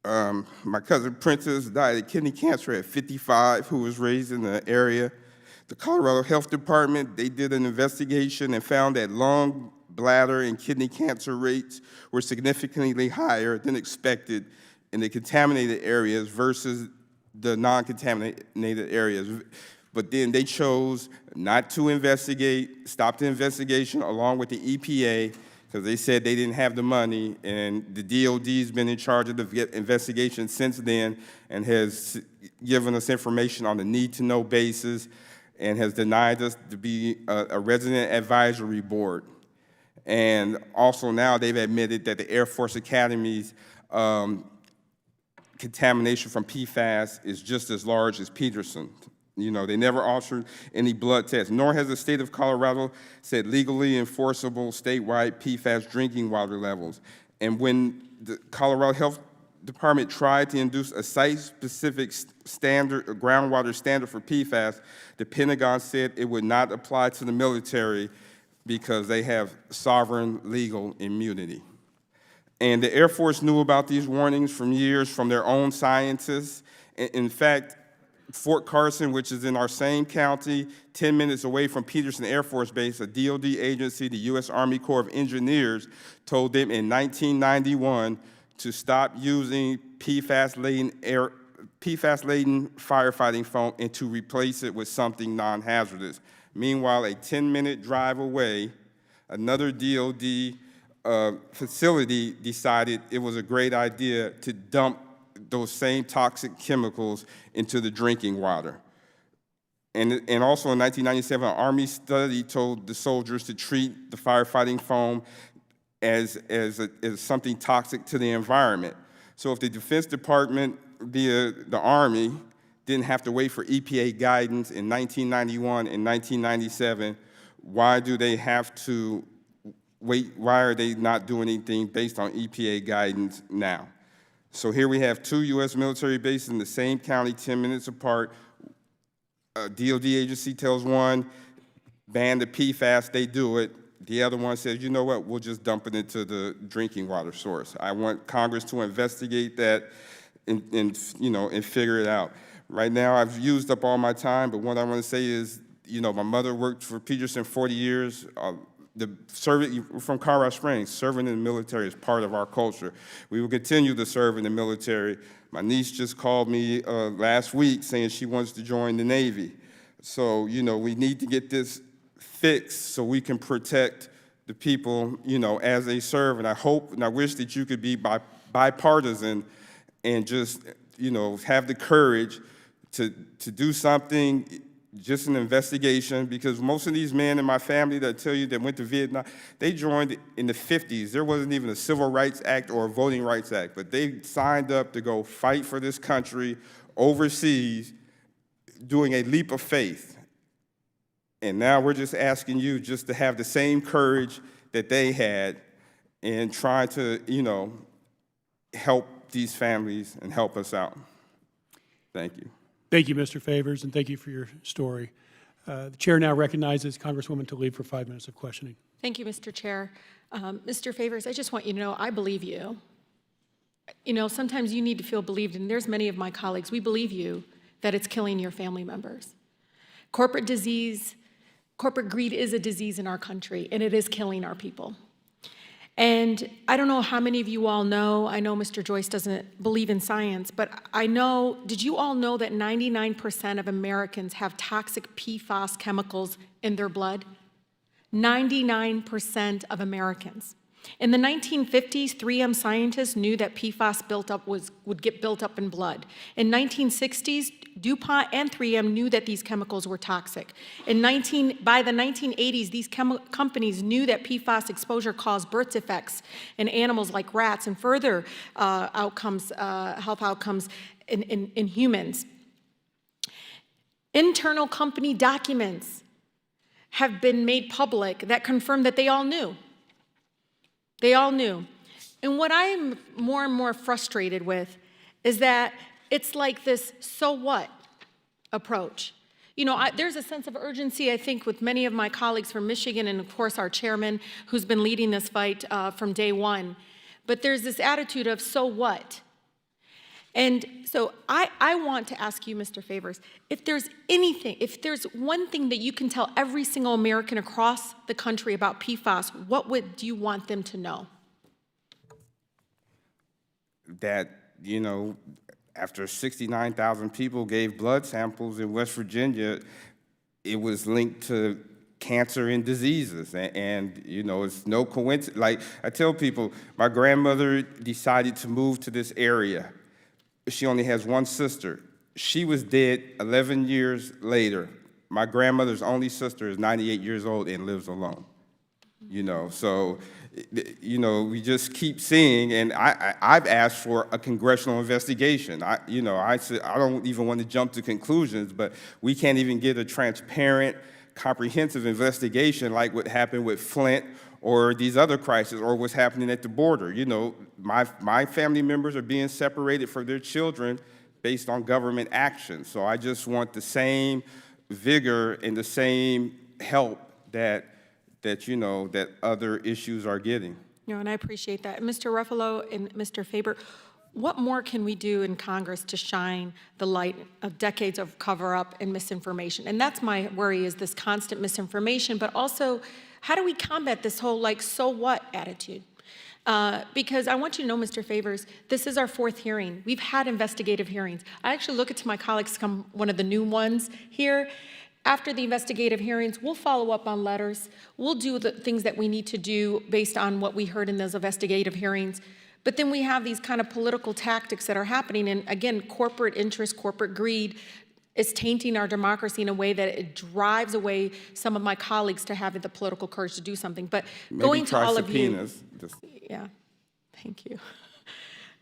My cousin Princess died of kidney cancer at 55, who was raised in the area. The Colorado Health Department, they did an investigation and found that lung, bladder, and kidney cancer rates were significantly higher than expected in the contaminated areas versus the non-contaminated areas. But then they chose not to investigate, stopped the investigation along with the EPA, because they said they didn't have the money, and the DOD's been in charge of the investigation since then and has given us information on a need-to-know basis and has denied us to be a resident advisory board. And also now they've admitted that the Air Force Academy's contamination from PFAS is just as large as Peterson. You know, they never offered any blood tests, nor has the state of Colorado set legally enforceable statewide PFAS drinking water levels. And when the Colorado Health Department tried to induce a site-specific standard, a groundwater standard for PFAS, the Pentagon said it would not apply to the military because they have sovereign legal immunity. And the Air Force knew about these warnings from years from their own scientists. In fact, Fort Carson, which is in our same county, 10 minutes away from Peterson Air Force Base, a DOD agency, the U.S. Army Corps of Engineers, told them in 1991 to stop using PFAS-laden firefighting foam and to replace it with something non-hazardous. Meanwhile, a 10-minute drive away, another DOD facility decided it was a great idea to dump those same toxic chemicals into the drinking water. And also in 1997, an Army study told the soldiers to treat the firefighting foam as something toxic to the environment. So if the Defense Department via the Army didn't have to wait for EPA guidance in 1991 and 1997, why do they have to wait? Why are they not doing anything based on EPA guidance now? So here we have two U.S. military bases in the same county, 10 minutes apart. A DOD agency tells one, ban the PFAS, they do it. The other one says, you know what, we'll just dump it into the drinking water source. I want Congress to investigate that and figure it out. Right now, I've used up all my time, but what I want to say is, my mother worked for Peterson 40 years. From Colorado Springs, serving in the military is part of our culture. We will continue to serve in the military. My niece just called me last week saying she wants to join the Navy. So, we need to get this fixed so we can protect the people, as they serve. And I hope and I wish that you could be bipartisan and just, have the courage to do something, just an investigation, because most of these men in my family that tell you that went to Vietnam, they joined in the 50s. There wasn't even a Civil Rights Act or a Voting Rights Act, but they signed up to go fight for this country overseas, doing a leap of faith. And now we're just asking you just to have the same courage that they had and try to, help these families and help us out. Thank you. Thank you, Mr. Favors, and thank you for your story. The chair now recognizes Congresswoman Tlaib for 5 minutes of questioning. Thank you, Mr. Chair. Mr. Favors, I just want you to know I believe you. Sometimes you need to feel believed, and there's many of my colleagues, we believe you that it's killing your family members. Corporate greed is a disease in our country, and it is killing our people. And I don't know how many of you all know, I know Mr. Joyce doesn't believe in science, but did you all know that 99% of Americans have toxic PFAS chemicals in their blood? 99% of Americans. In the 1950s, 3M scientists knew that PFAS would get built up in blood. In 1960s, DuPont and 3M knew that these chemicals were toxic. By the 1980s, these companies knew that PFAS exposure caused birth defects in animals like rats and further health outcomes in humans. Internal company documents have been made public that confirm that they all knew. They all knew. And what I'm more and more frustrated with is that it's like this so what approach. You know, there's a sense of urgency, I think, with many of my colleagues from Michigan and, of course, our chairman, who's been leading this fight from day one. But there's this attitude of, so what? And so I want to ask you, Mr. Favors, if there's anything, if there's one thing that you can tell every single American across the country about PFAS, what do you want them to know? That, you know, after 69,000 people gave blood samples in West Virginia, it was linked to cancer and diseases. And, you know, it's no coincidence. Like I tell people, my grandmother decided to move to this area. She only has one sister. She was dead 11 years later. My grandmother's only sister is 98 years old and lives alone. You know, so, you know, we just keep seeing, and I've asked for a congressional investigation. I said, I don't even want to jump to conclusions, but we can't even get a transparent, comprehensive investigation like what happened with Flint or these other crises or what's happening at the border. You know, my family members are being separated from their children based on government action. So I just want the same vigor and the same help that other issues are getting. You know, and I appreciate that. Mr. Ruffalo and Mr. Faber, what more can we do in Congress to shine the light of decades of cover-up and misinformation? And that's my worry, is this constant misinformation, but also how do we combat this whole, like, so what attitude? Because I want you to know, Mr. Favors, this is our 4th hearing. We've had investigative hearings. I actually look at my colleagues come one of the new ones here. After the investigative hearings, we'll follow up on letters. We'll do the things that we need to do based on what we heard in those investigative hearings. But then we have these kind of political tactics that are happening. And again, corporate interest, corporate greed is tainting our democracy in a way that it drives away some of my colleagues to having the political courage to do something. But Maybe going to all of you. Just... Yeah, thank you.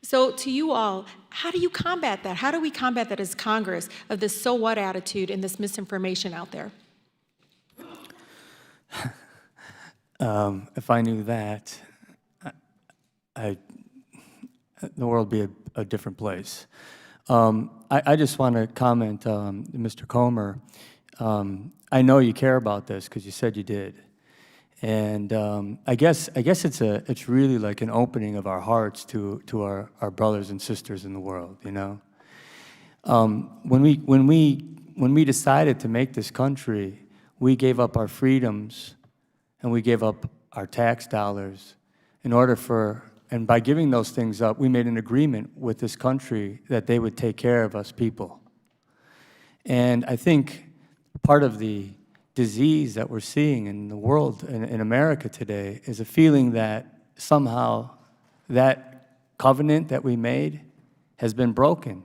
So to you all, how do you combat that? How do we combat that as Congress, of this so what attitude and this misinformation out there? If I knew that, the world would be a different place. I just want to comment, Mr. Comer, I know you care about this because you said you did. And I guess it's really like an opening of our hearts to our brothers and sisters in the world, you know. When we decided to make this country, we gave up our freedoms and we gave up our tax dollars in order for, and by giving those things up, we made an agreement with this country that they would take care of us people. And I think part of the disease that we're seeing in the world, in America today, is a feeling that somehow that covenant that we made has been broken,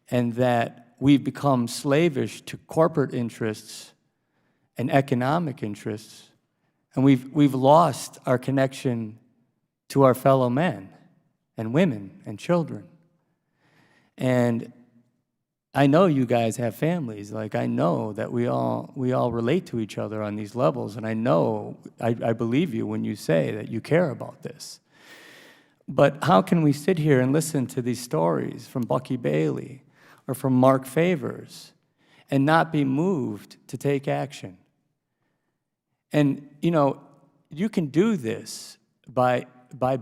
and that we've become slavish to corporate interests and economic interests, and we've lost our connection to our fellow men and women and children. And I know you guys have families. Like, I know that we all relate to each other on these levels, and I believe you when you say that you care about this. But how can we sit here and listen to these stories from Bucky Bailey or from Mark Favors and not be moved to take action? And, you know, you can do this by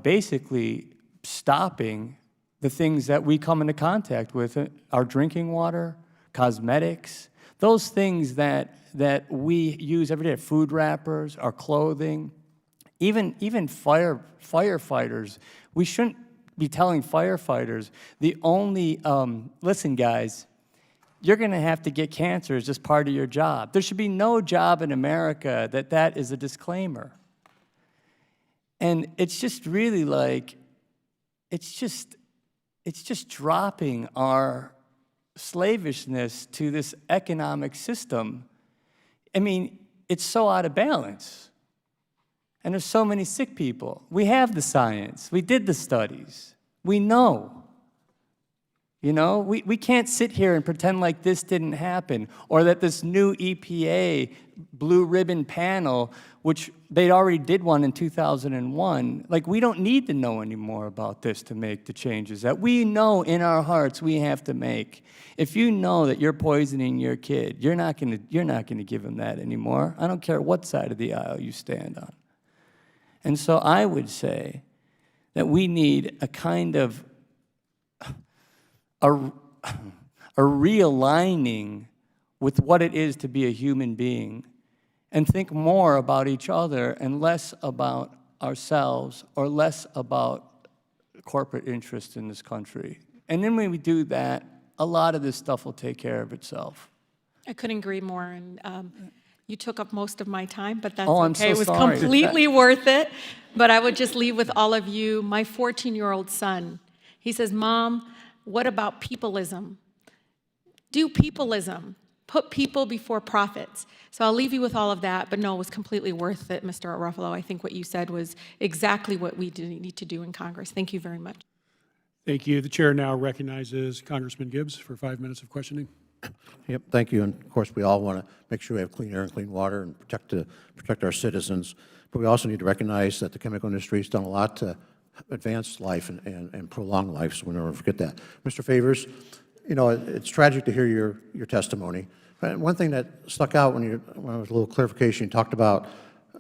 basically stopping the things that we come into contact with, our drinking water, cosmetics, those things that we use every day, food wrappers, our clothing, even firefighters. We shouldn't be telling firefighters the only, listen guys, you're gonna have to get cancer as just part of your job. There should be no job in America that is a disclaimer. And it's just really like, it's just dropping our slavishness to this economic system. I mean, it's so out of balance. And there's so many sick people. We have the science. We did the studies. We know. You know, we can't sit here and pretend like this didn't happen, or that this new EPA blue ribbon panel, which they already did one in 2001, like we don't need to know any more about this to make the changes that we know in our hearts we have to make. If you know that you're poisoning your kid, you're not gonna give him that anymore. I don't care what side of the aisle you stand on. And so I would say that we need a kind of a realigning with what it is to be a human being, and think more about each other and less about ourselves or less about corporate interests in this country. And then when we do that, a lot of this stuff will take care of itself. I couldn't agree more, and you took up most of my time, but that's Oh, I'm okay. so It was sorry. completely worth it. But I would just leave with all of you, my 14-year-old son. He says, Mom, what about peopleism? Do peopleism. Put people before profits. So I'll leave you with all of that, but no, it was completely worth it, Mr. Ruffalo. I think what you said was exactly what we need to do in Congress. Thank you very much. Thank you. The chair now recognizes Congressman Gibbs for 5 minutes of questioning. Yep, thank you. And of course, we all want to make sure we have clean air and clean water and protect our citizens. But we also need to recognize that the chemical industry has done a lot to advance life and prolong life, so we never forget that. Mr. Favors, you know, it's tragic to hear your testimony. But one thing that stuck out when I was a little clarification, you talked about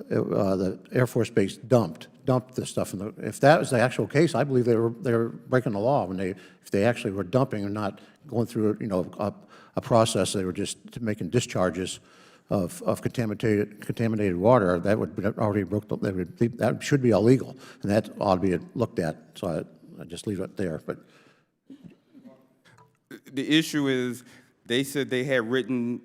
the Air Force Base dumped this stuff. If that was the actual case, I believe they were breaking the law if they actually were dumping and not going through a process. They were just making discharges of contaminated water. That would already that should be illegal, and that ought to be looked at. So I just leave it there. But The issue is, they said they had written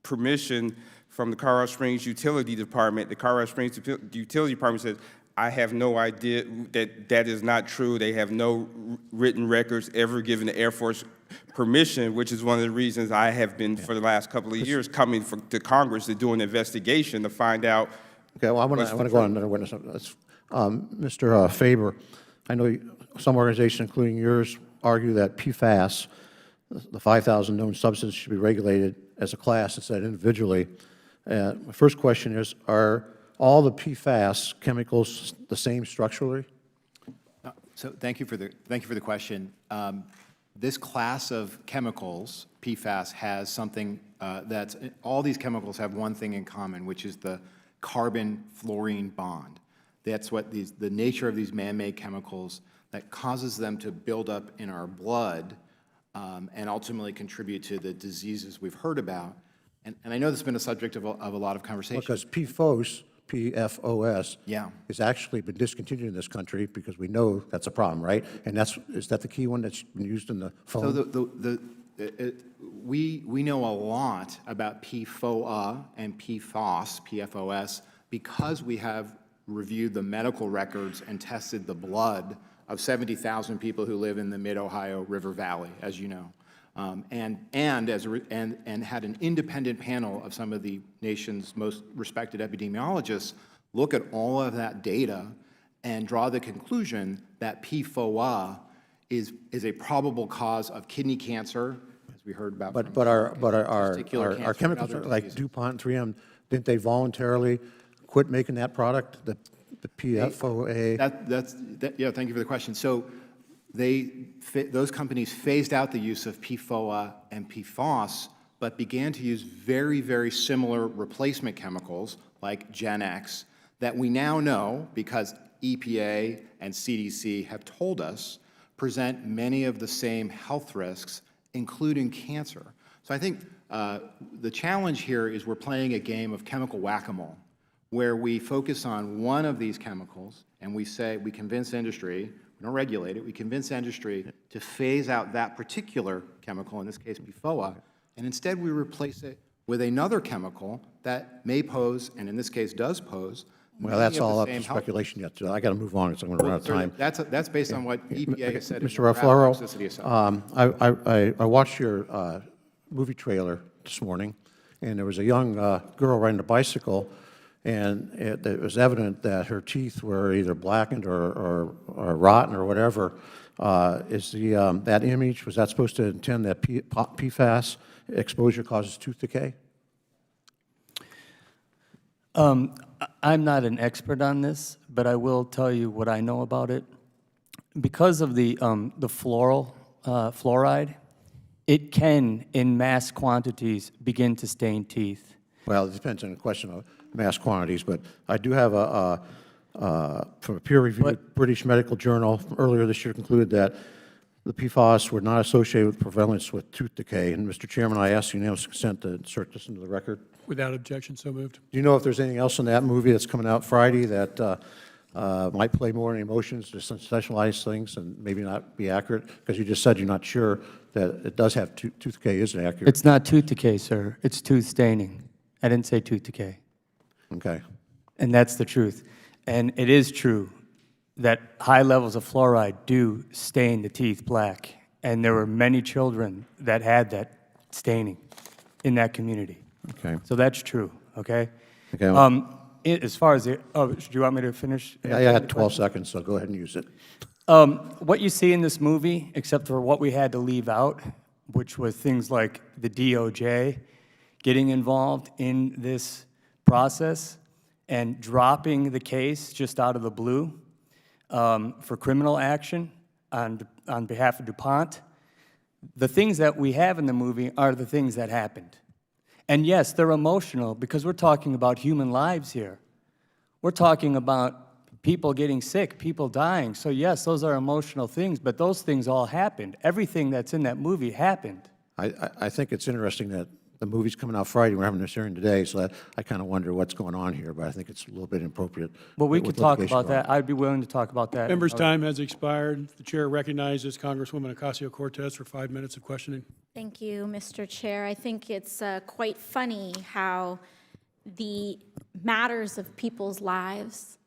permission from the Colorado Springs Utility Department. The Colorado Springs Utility Department said, I have no idea that is not true. They have no written records ever given the Air Force permission, which is one of the reasons I have been, for the last couple of years, coming to Congress to do an investigation to find out. okay, well, I want to go on another witness. Mr. Faber, I know some organizations, including yours, argue that PFAS, the 5,000 known substances, should be regulated as a class instead of individually. My first question is, are all the PFAS chemicals the same structurally? So thank you for the question. This class of chemicals, PFAS, has something all these chemicals have one thing in common, which is the carbon-fluorine bond. That's what the nature of these man-made chemicals that causes them to build up in our blood and ultimately contribute to the diseases we've heard about. And I know this has been a subject of a lot of conversation. Because PFOS, PFOS, Yeah. has actually been discontinued in this country because we know that's a problem, right? And is that the key one that's been used in the phone? So we know a lot about PFOA and PFOS, PFOS, because we have reviewed the medical records and tested the blood of 70,000 people who live in the Mid-Ohio River Valley, as you know, and had an independent panel of some of the nation's most respected epidemiologists look at all of that data and draw the conclusion that PFOA is a probable cause of kidney cancer, as we heard about. But our testicular cancer and chemicals, other like diseases. DuPont, 3M, didn't they voluntarily quit making that product, the PFOA? Yeah, thank you for the question. So those companies phased out the use of PFOA and PFOS, but began to use very, very similar replacement chemicals like Gen X that we now know, because EPA and CDC have told us, present many of the same health risks, including cancer. So I think the challenge here is we're playing a game of chemical whack-a-mole, where we focus on one of these chemicals and we convince industry, we don't regulate it, we convince industry to phase out that particular chemical, in this case PFOA, and instead we replace it with another chemical that may pose, and in this case does pose, Well, that's all up to speculation yet. So I got to move on because I'm going to run out of time. That's based on what EPA has said. Mr. Ruffalo, I watched your movie trailer this morning, and there was a young girl riding a bicycle, and it was evident that her teeth were either blackened or rotten or whatever Is that image, was that supposed to intend that PFAS exposure causes tooth decay? I'm not an expert on this, but I will tell you what I know about it. Because of the fluoride, it can, in mass quantities, begin to stain teeth. Well, it depends on the question of mass quantities, but I do have from a peer-reviewed British medical journal from earlier this year concluded that the PFAS were not associated with prevalence with tooth decay. And Mr. Chairman, I ask unanimous consent to insert this into the record. Without objection, so moved. Do you know if there's anything else in that movie that's coming out Friday that might play more on emotions to sensationalize things and maybe not be accurate? Because you just said you're not sure that it does have tooth decay isn't accurate. It's not tooth decay, sir. It's tooth staining. I didn't say tooth decay. Okay. And that's the truth. And it is true that high levels of fluoride do stain the teeth black. And there were many children that had that staining in that community. Okay. So that's true, okay? Okay. Well, As far as do you want me to finish? yeah, I had 12 seconds, so go ahead and use it. What you see in this movie, except for what we had to leave out, which was things like the DOJ getting involved in this process and dropping the case just out of the blue for criminal action on behalf of DuPont, the things that we have in the movie are the things that happened. And yes, they're emotional because we're talking about human lives here. We're talking about people getting sick, people dying. So yes, those are emotional things, but those things all happened. Everything that's in that movie happened. I think it's interesting that the movie's coming out Friday. We're having this hearing today, so I kind of wonder what's going on here, but I think it's a little bit inappropriate. Well, we with could talk litigation about going that. I'd be willing to talk about that. Members' time has expired. The chair recognizes Congresswoman Ocasio-Cortez for 5 minutes of questioning. Thank you, Mr. Chair. I think it's quite funny how the matters of people's lives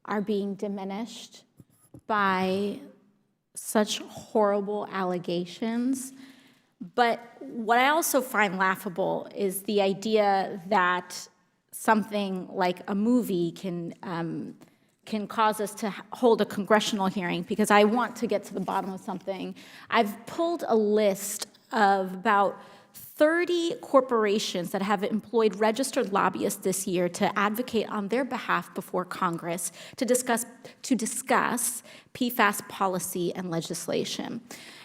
are being diminished by such horrible allegations. But what I also find laughable is the idea that something like a movie can cause us to hold a congressional hearing, because I want to get to the bottom of something. I've pulled a list of about 30 corporations that have employed registered lobbyists this year to advocate on their behalf before Congress to discuss PFAS policy and legislation.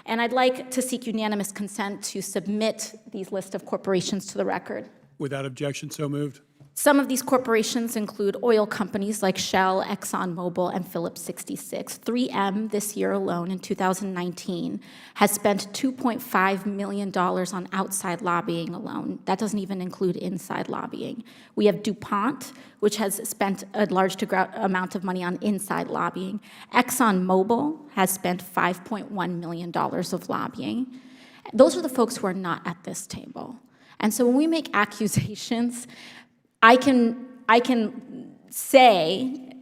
And I'd like to seek unanimous consent to submit these list of corporations to the record. Without objection, so moved. Some of these corporations include oil companies like Shell, ExxonMobil, and Phillips 66. 3M this year alone, in 2019, has spent $2.5 million on outside lobbying alone. That doesn't even include inside lobbying. We have DuPont, which has spent a large amount of money on inside lobbying. ExxonMobil has spent $5.1 million of lobbying. Those are the folks who are not at this table. And so when we make accusations, I can say,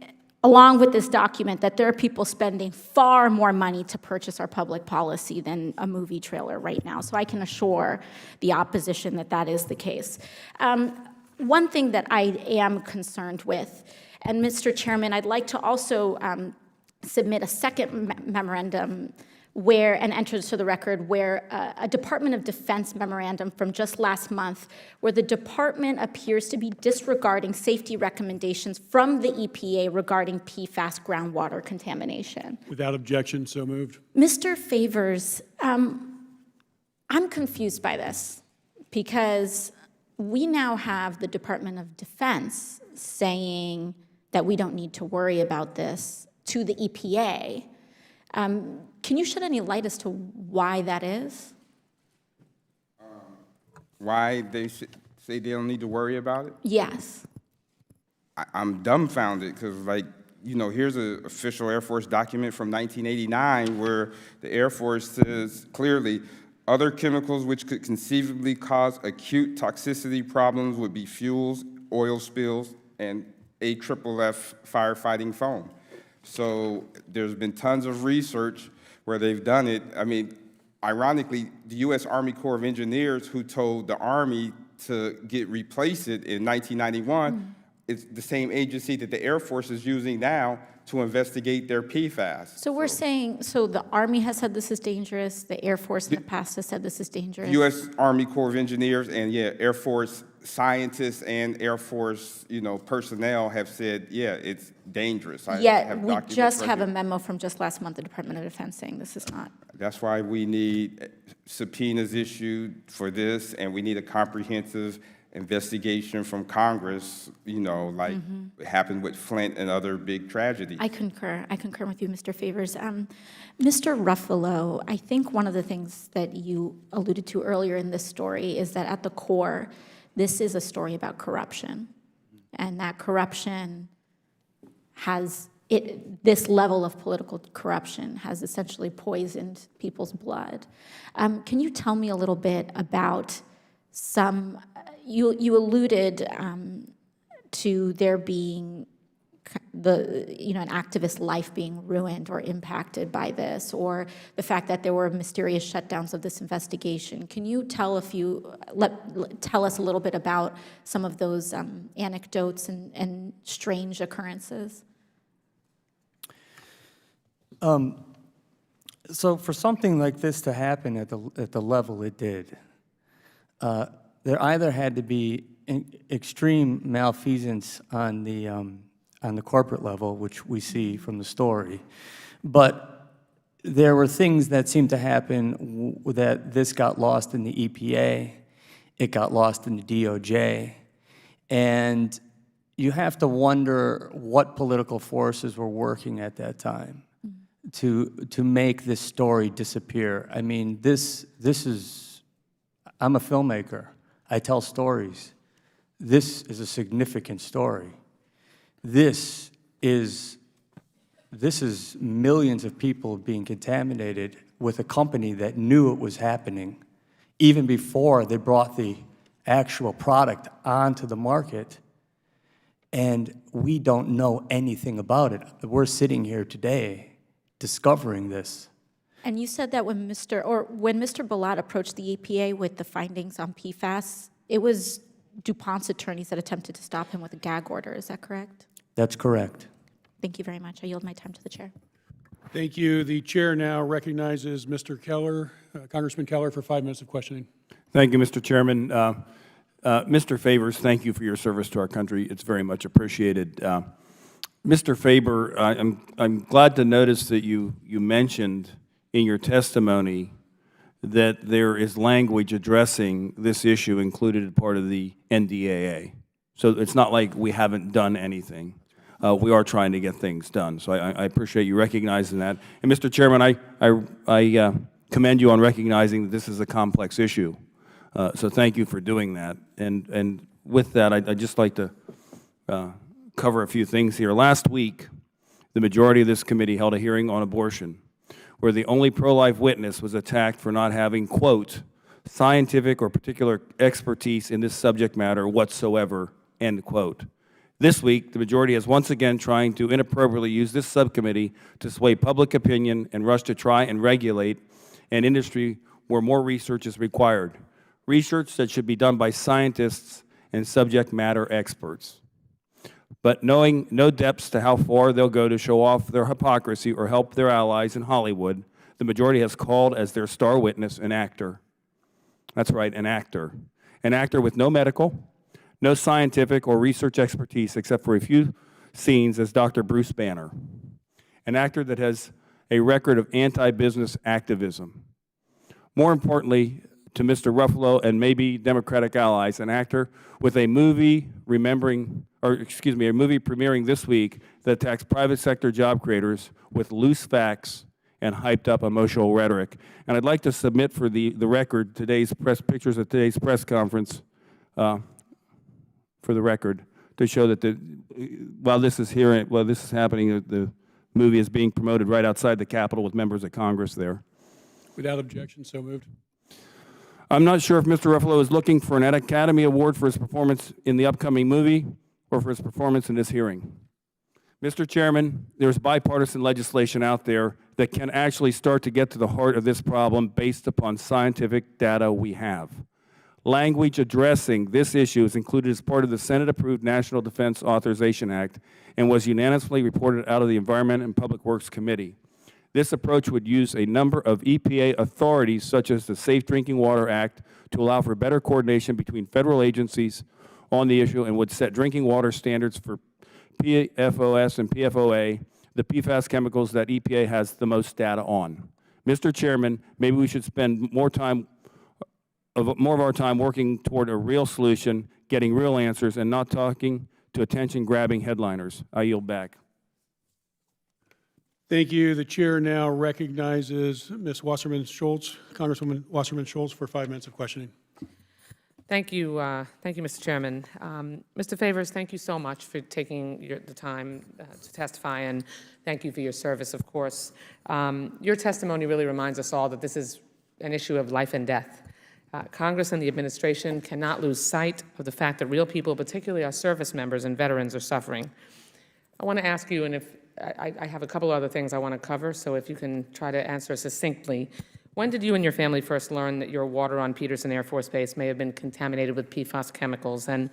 along with this document, that there are people spending far more money to purchase our public policy than a movie trailer right now. So I can assure the opposition that that is the case. One thing that I am concerned with, and Mr. Chairman, I'd like to also submit a second memorandum and enter to the record where a Department of Defense memorandum from just last month, where the department appears to be disregarding safety recommendations from the EPA regarding PFAS groundwater contamination. Without objection, so moved. Mr. Favors, I'm confused by this, because we now have the Department of Defense saying that we don't need to worry about this to the EPA. Can you shed any light as to why that is? Why they say they don't need to worry about it? Yes. I'm dumbfounded because, like, you know, here's an official Air Force document from 1989 where the Air Force says clearly, other chemicals which could conceivably cause acute toxicity problems would be fuels, oil spills, and AFFF firefighting foam. So there's been tons of research where they've done it. I mean, ironically, the U.S. Army Corps of Engineers, who told the Army to replace it in 1991, is the same agency that the Air Force is using now to investigate their PFAS. So we're saying, so the Army has said this is dangerous, the Air Force in the past has said this is dangerous. U.S. Army Corps of Engineers and, yeah, Air Force scientists and Air Force, personnel have said, yeah, it's dangerous. Yet we just have a memo from just last month, the Department of Defense saying this is not. That's why we need subpoenas issued for this, and we need a comprehensive investigation from Congress, like it happened with Flint and other big tragedies. I concur with you, Mr. Favors. Mr. Ruffalo, I think one of the things that you alluded to earlier in this story is that at the core, this is a story about corruption. And that corruption has, this level of political corruption has essentially poisoned people's blood. Can you tell me a little bit about you alluded to there being an activist's life being ruined or impacted by this, or the fact that there were mysterious shutdowns of this investigation. Can you tell us a little bit about some of those anecdotes and strange occurrences? So for something like this to happen at the level it did, there either had to be extreme malfeasance on the corporate level, which we see from the story, but there were things that seemed to happen that this got lost in the EPA, it got lost in the DOJ, and you have to wonder what political forces were working at that time to make this story disappear. I mean, this is, I'm a filmmaker. I tell stories. This is a significant story. This is millions of people being contaminated with a company that knew it was happening even before they brought the actual product onto the market, and we don't know anything about it. We're sitting here today discovering this. And you said that when Mr. Ballat approached the EPA with the findings on PFAS, it was DuPont's attorneys that attempted to stop him with a gag order. Is that correct? That's correct. Thank you very much. I yield my time to the chair. Thank you. The chair now recognizes Mr. Keller, Congressman Keller, for 5 minutes of questioning. Thank you, Mr. Chairman. Mr. Favors, thank you for your service to our country. It's very much appreciated. Mr. Faber, I'm glad to notice that you mentioned in your testimony that there is language addressing this issue included as part of the NDAA. So it's not like we haven't done anything. We are trying to get things done. So I appreciate you recognizing that. And Mr. Chairman, I commend you on recognizing that this is a complex issue. So thank you for doing that. And with that, I'd just like to cover a few things here. Last week, the majority of this committee held a hearing on abortion, where the only pro-life witness was attacked for not having, quote, scientific or particular expertise in this subject matter whatsoever, end quote. This week, the majority is once again trying to inappropriately use this subcommittee to sway public opinion and rush to try and regulate an industry where more research is required, research that should be done by scientists and subject matter experts. But knowing no depths to how far they'll go to show off their hypocrisy or help their allies in Hollywood, the majority has called as their star witness an actor. That's right, an actor. An actor with no medical, no scientific or research expertise except for a few scenes as Dr. Bruce Banner. An actor that has a record of anti-business activism. More importantly, to Mr. Ruffalo and maybe Democratic allies, an actor with a movie premiering this week that attacks private sector job creators with loose facts and hyped up emotional rhetoric. And I'd like to submit for the record pictures of today's press conference for the record to show that while this is happening, the movie is being promoted right outside the Capitol with members of Congress there. Without objection, so moved. I'm not sure if Mr. Ruffalo is looking for an Academy Award for his performance in the upcoming movie or for his performance in this hearing. Mr. Chairman, there's bipartisan legislation out there that can actually start to get to the heart of this problem based upon scientific data we have. Language addressing this issue is included as part of the Senate-approved National Defense Authorization Act and was unanimously reported out of the Environment and Public Works Committee. This approach would use a number of EPA authorities, such as the Safe Drinking Water Act, to allow for better coordination between federal agencies on the issue and would set drinking water standards for PFOS and PFOA, the PFAS chemicals that EPA has the most data on. Mr. Chairman, maybe we should spend more of our time working toward a real solution, getting real answers, and not talking to attention-grabbing headliners. I yield back. Thank you. The chair now recognizes Ms. Wasserman Schultz, Congresswoman Wasserman Schultz, for 5 minutes of questioning. Thank you, Mr. Chairman. Mr. Favors, thank you so much for taking the time to testify, and thank you for your service, of course. Your testimony really reminds us all that this is an issue of life and death. Congress and the administration cannot lose sight of the fact that real people, particularly our service members and veterans, are suffering. I want to ask you, and if I have a couple other things I want to cover, so if you can try to answer succinctly. When did you and your family first learn that your water on Peterson Air Force Base may have been contaminated with PFAS chemicals? And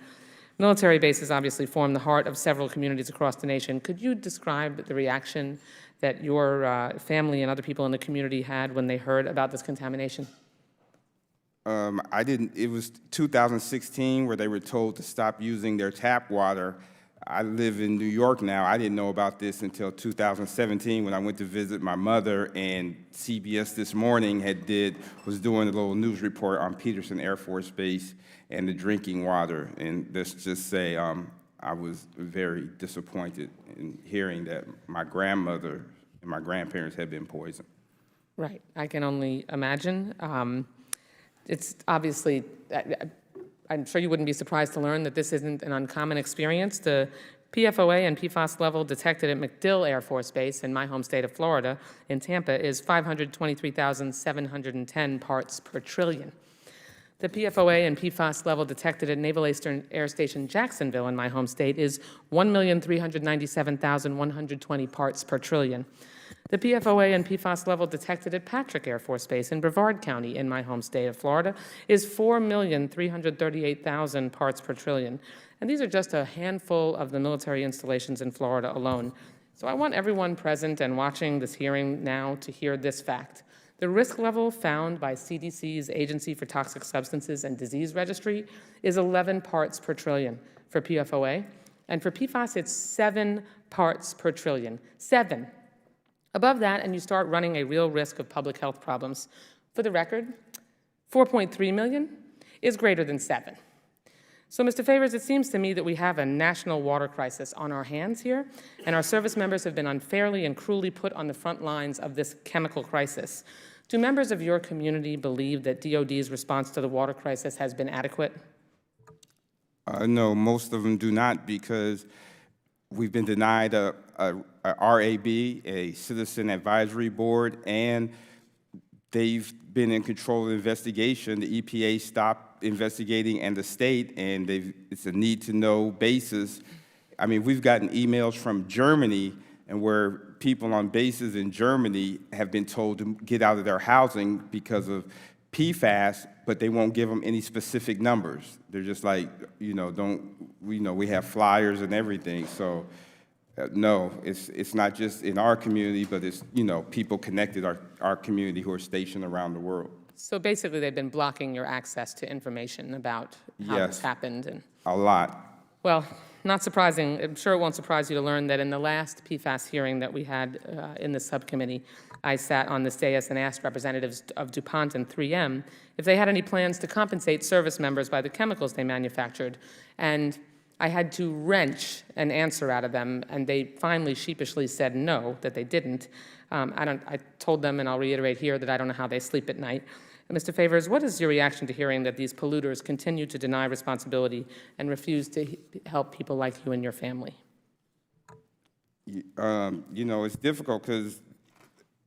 military bases obviously form the heart of several communities across the nation. Could you describe the reaction that your family and other people in the community had when they heard about this contamination? I didn't. It was 2016 where they were told to stop using their tap water. I live in New York now. I didn't know about this until 2017 when I went to visit my mother, and CBS This Morning was doing a little news report on Peterson Air Force Base and the drinking water. And let's just say I was very disappointed in hearing that my grandmother and my grandparents had been poisoned. Right. I can only imagine. It's obviously, I'm sure you wouldn't be surprised to learn that this isn't an uncommon experience. The PFOA and PFAS level detected at MacDill Air Force Base in my home state of Florida, in Tampa, is 523,710 parts per trillion. The PFOA and PFAS level detected at Naval Air Station Jacksonville in my home state is 1,397,120 parts per trillion. The PFOA and PFAS level detected at Patrick Air Force Base in Brevard County in my home state of Florida is 4,338,000 parts per trillion. And these are just a handful of the military installations in Florida alone. So I want everyone present and watching this hearing now to hear this fact. The risk level found by CDC's Agency for Toxic Substances and Disease Registry is 11 parts per trillion for PFOA. And for PFAS, it's 7 parts per trillion. 7. Above that, and you start running a real risk of public health problems. For the record, 4.3 million is greater than 7. So, Mr. Favors, it seems to me that we have a national water crisis on our hands here, and our service members have been unfairly and cruelly put on the front lines of this chemical crisis. Do members of your community believe that DOD's response to the water crisis has been adequate? No, most of them do not, because we've been denied a RAB, a Citizen Advisory Board, and they've been in control of the investigation. The EPA stopped investigating, and the state, and it's a need-to-know basis. I mean, we've gotten emails from Germany, and where people on bases in Germany have been told to get out of their housing because of PFAS, but they won't give them any specific numbers. They're just like, we have flyers and everything. So, no, it's not just in our community, but it's, people connected our community who are stationed around the world. So basically, they've been blocking your access to information about how this happened. And a lot. Well, not surprising. I'm sure it won't surprise you to learn that in the last PFAS hearing that we had in the subcommittee, I sat on this dais and asked representatives of DuPont and 3M if they had any plans to compensate service members by the chemicals they manufactured. And I had to wrench an answer out of them, and they finally sheepishly said no, that they didn't. I told them, and I'll reiterate here, that I don't know how they sleep at night. Mr. Favors, what is your reaction to hearing that these polluters continue to deny responsibility and refuse to help people like you and your family? It's difficult because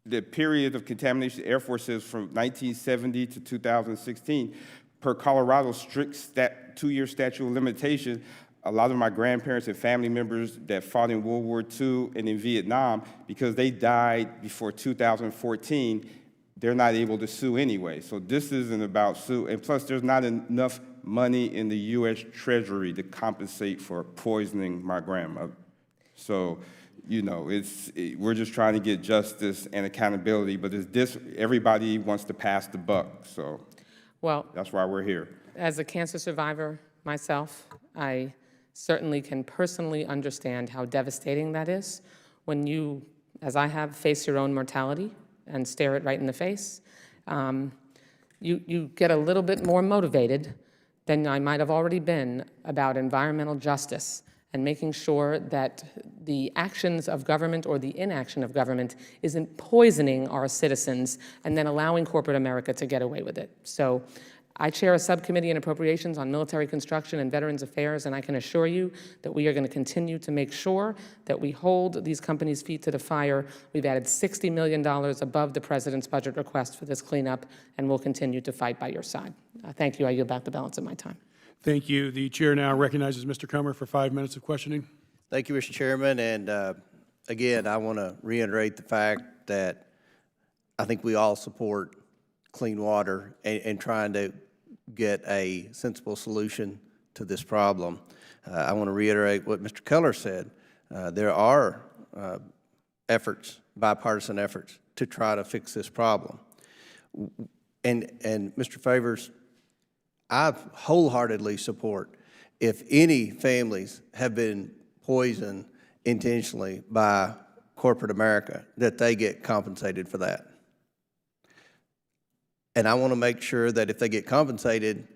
the period of contamination, the Air Force says from 1970 to 2016, per Colorado's strict 2-year statute of limitation, a lot of my grandparents and family members that fought in World War II and in Vietnam, because they died before 2014, they're not able to sue anyway. So this isn't about sue, and plus there's not enough money in the U.S. Treasury to compensate for poisoning my grandmother. So, you know, we're just trying to get justice and accountability, but everybody wants to pass the buck, so Well, that's why we're here. as a cancer survivor myself, I certainly can personally understand how devastating that is when you, as I have, face your own mortality and stare it right in the face. You get a little bit more motivated than I might have already been about environmental justice and making sure that the actions of government or the inaction of government isn't poisoning our citizens and then allowing corporate America to get away with it. So I chair a subcommittee in appropriations on military construction and veterans affairs, and I can assure you that we are going to continue to make sure that we hold these companies' feet to the fire. We've added $60 million above the president's budget request for this cleanup, and we'll continue to fight by your side. Thank you. I yield back the balance of my time. Thank you. The chair now recognizes Mr. Comer for 5 minutes of questioning. Thank you, Mr. Chairman, and again, I want to reiterate the fact that I think we all support clean water and trying to get a sensible solution to this problem. I want to reiterate what Mr. Keller said. There are efforts, bipartisan efforts, to try to fix this problem. And Mr. Favors, I wholeheartedly support if any families have been poisoned intentionally by corporate America, that they get compensated for that. And I want to make sure that if they get compensated,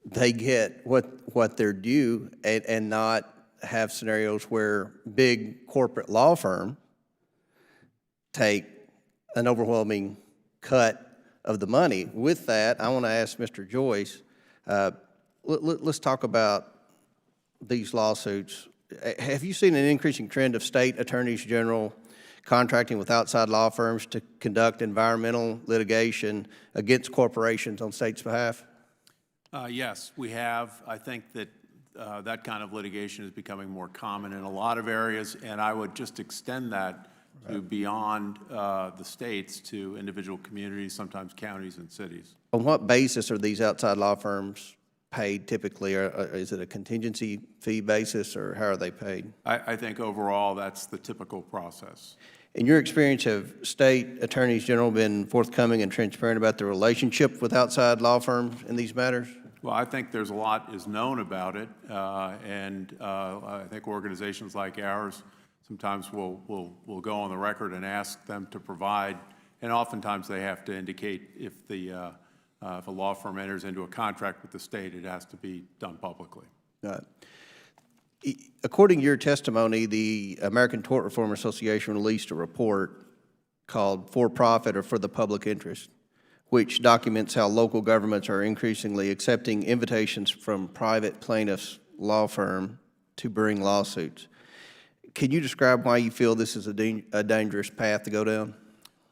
they get what they're due and not have scenarios where big corporate law firms take an overwhelming cut of the money. With that, I want to ask Mr. Joyce, let's talk about these lawsuits. Have you seen an increasing trend of state attorneys general contracting with outside law firms to conduct environmental litigation against corporations on states' behalf? Yes, we have. I think that that kind of litigation is becoming more common in a lot of areas, and I would just extend that to beyond the states to individual communities, sometimes counties and cities. On what basis are these outside law firms paid typically? Is it a contingency fee basis, or how are they paid? I think overall that's the typical process. In your experience, have state attorneys general been forthcoming and transparent about their relationship with outside law firms in these matters? Well, I think there's a lot is known about it, and I think organizations like ours sometimes will go on the record and ask them to provide, and oftentimes they have to indicate if a law firm enters into a contract with the state, it has to be done publicly. According to your testimony, the American Tort Reform Association released a report called For Profit or For the Public Interest, which documents how local governments are increasingly accepting invitations from private plaintiffs' law firm to bring lawsuits. Can you describe why you feel this is a dangerous path to go down?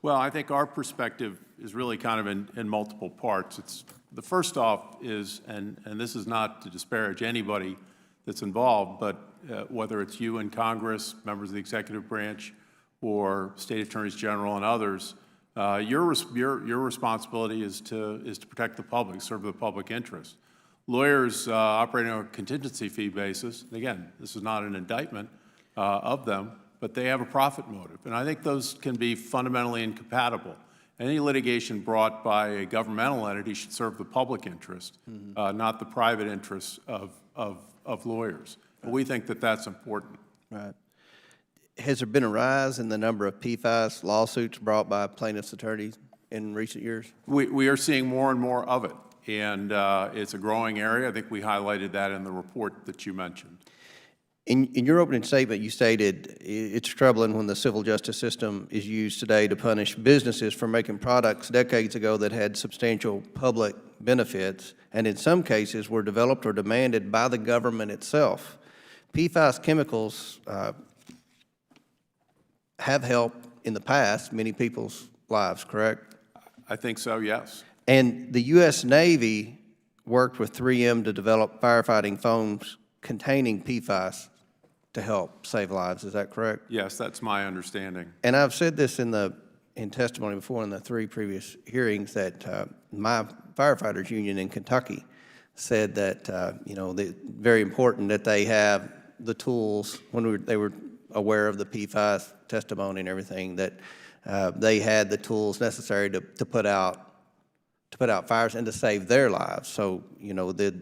Well, I think our perspective is really kind of in multiple parts. The first off is, and this is not to disparage anybody that's involved, but whether it's you in Congress, members of the executive branch, or state attorneys general and others, your responsibility is to protect the public, serve the public interest. Lawyers operating on a contingency fee basis, and again, this is not an indictment of them, but they have a profit motive. And I think those can be fundamentally incompatible. Any litigation brought by a governmental entity should serve the public interest, not the private interests of lawyers. But we think that that's important. Right. Has there been a rise in the number of PFAS lawsuits brought by plaintiffs' attorneys in recent years? We are seeing more and more of it, and it's a growing area. I think we highlighted that in the report that you mentioned. In your opening statement, you stated it's troubling when the civil justice system is used today to punish businesses for making products decades ago that had substantial public benefits, and in some cases were developed or demanded by the government itself. PFAS chemicals have helped in the past many people's lives, correct? I think so, yes. And the U.S. Navy worked with 3M to develop firefighting foams containing PFAS to help save lives. Is that correct? Yes, that's my understanding. And I've said this in in testimony before in the 3 previous hearings that my firefighters union in Kentucky said that, you know, very important that they have the tools when they were aware of the PFAS testimony and everything, that they had the tools necessary to put out fires and to save their lives. So, you know, this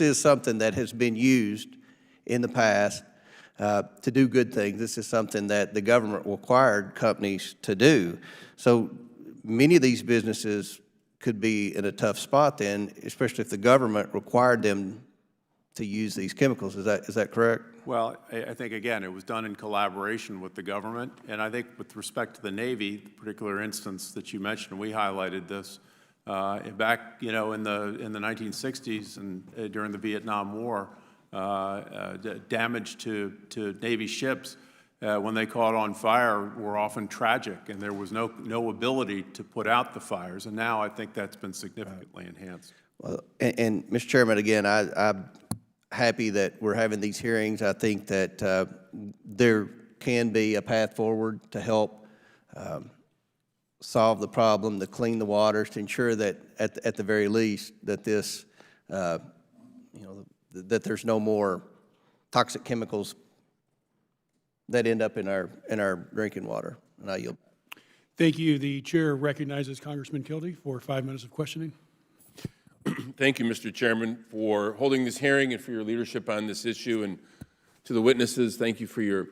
is something that has been used in the past to do good things. This is something that the government required companies to do. So many of these businesses could be in a tough spot then, especially if the government required them to use these chemicals. Is that correct? Well, I think, again, it was done in collaboration with the government, and I think with respect to the Navy, the particular instance that you mentioned, we highlighted this back, you know, in the 1960s and during the Vietnam War, damage to Navy ships when they caught on fire were often tragic, and there was no ability to put out the fires, and now I think that's been significantly enhanced. Well, and Mr. Chairman, again, I'm happy that we're having these hearings. I think that there can be a path forward to help solve the problem, to clean the waters, to ensure that at the very least that this, you know, that there's no more toxic chemicals that end up in our drinking water. And I yield. Thank you. The chair recognizes Congressman Kildee for 5 minutes of questioning. Thank you, Mr. Chairman, for holding this hearing and for your leadership on this issue. And to the witnesses, thank you for your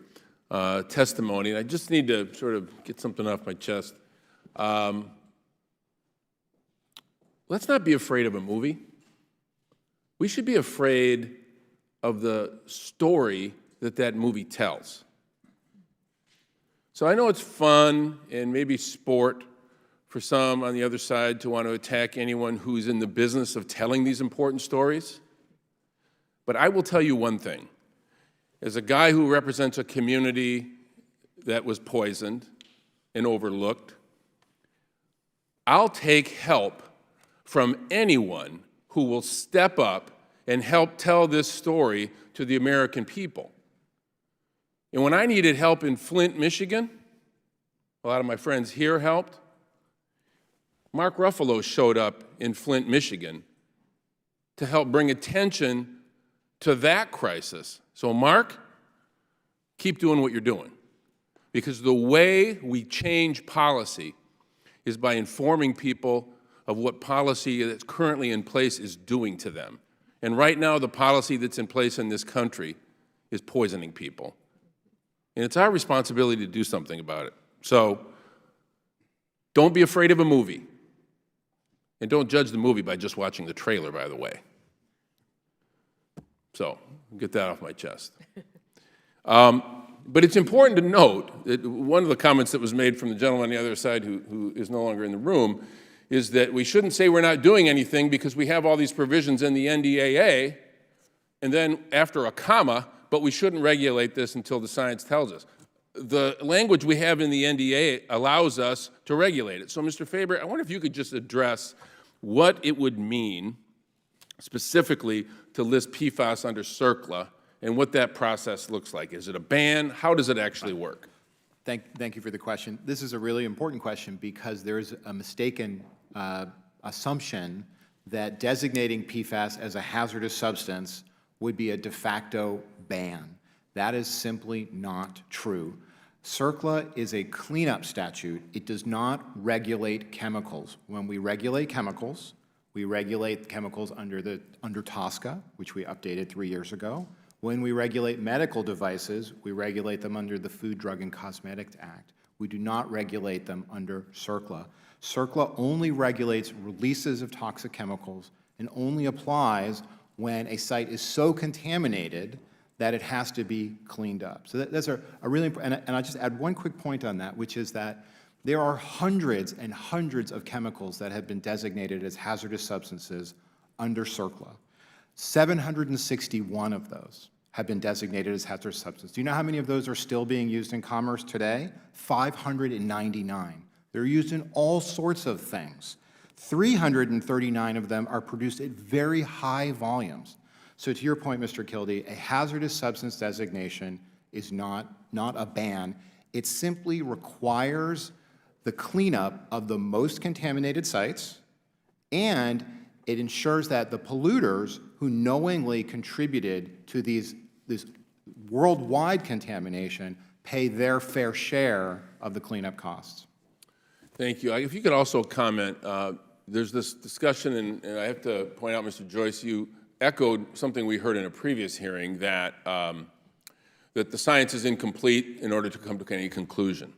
testimony. And I just need to sort of get something off my chest. Let's not be afraid of a movie. We should be afraid of the story that movie tells. So I know it's fun and maybe sport for some on the other side to want to attack anyone who's in the business of telling these important stories. But I will tell you one thing. As a guy who represents a community that was poisoned and overlooked, I'll take help from anyone who will step up and help tell this story to the American people. And when I needed help in Flint, Michigan, a lot of my friends here helped. Mark Ruffalo showed up in Flint, Michigan to help bring attention to that crisis. So Mark, keep doing what you're doing, because the way we change policy is by informing people of what policy that's currently in place is doing to them. And right now, the policy that's in place in this country is poisoning people. And it's our responsibility to do something about it. So don't be afraid of a movie. And don't judge the movie by just watching the trailer, by the way. So, get that off my chest. But it's important to note that one of the comments that was made from the gentleman on the other side who is no longer in the room is that we shouldn't say we're not doing anything because we have all these provisions in the NDAA, and then after a comma, but we shouldn't regulate this until the science tells us. The language we have in the NDA allows us to regulate it. So, Mr. Faber, I wonder if you could just address what it would mean specifically to list PFAS under CERCLA and what that process looks like. Is it a ban? How does it actually work? Thank you for the question. This is a really important question because there's a mistaken assumption that designating PFAS as a hazardous substance would be a de facto ban. That is simply not true. CERCLA is a cleanup statute. It does not regulate chemicals. When we regulate chemicals under TSCA, which we updated 3 years ago. When we regulate medical devices, we regulate them under the Food, Drug, and Cosmetics Act. We do not regulate them under CERCLA. CERCLA only regulates releases of toxic chemicals and only applies when a site is so contaminated that it has to be cleaned up. So that's a really important, and I'll just add one quick point on that, which is that there are hundreds and hundreds of chemicals that have been designated as hazardous substances under CERCLA. 761 of those have been designated as hazardous substances. Do you know how many of those are still being used in commerce today? 599. They're used in all sorts of things. 339 of them are produced at very high volumes. So to your point, Mr. Kildee, a hazardous substance designation is not a ban. It simply requires the cleanup of the most contaminated sites, and it ensures that the polluters who knowingly contributed to this worldwide contamination pay their fair share of the cleanup costs. Thank you. If you could also comment, there's this discussion, and I have to point out, Mr. Joyce, you echoed something we heard in a previous hearing, that that the science is incomplete in order to come to any conclusion.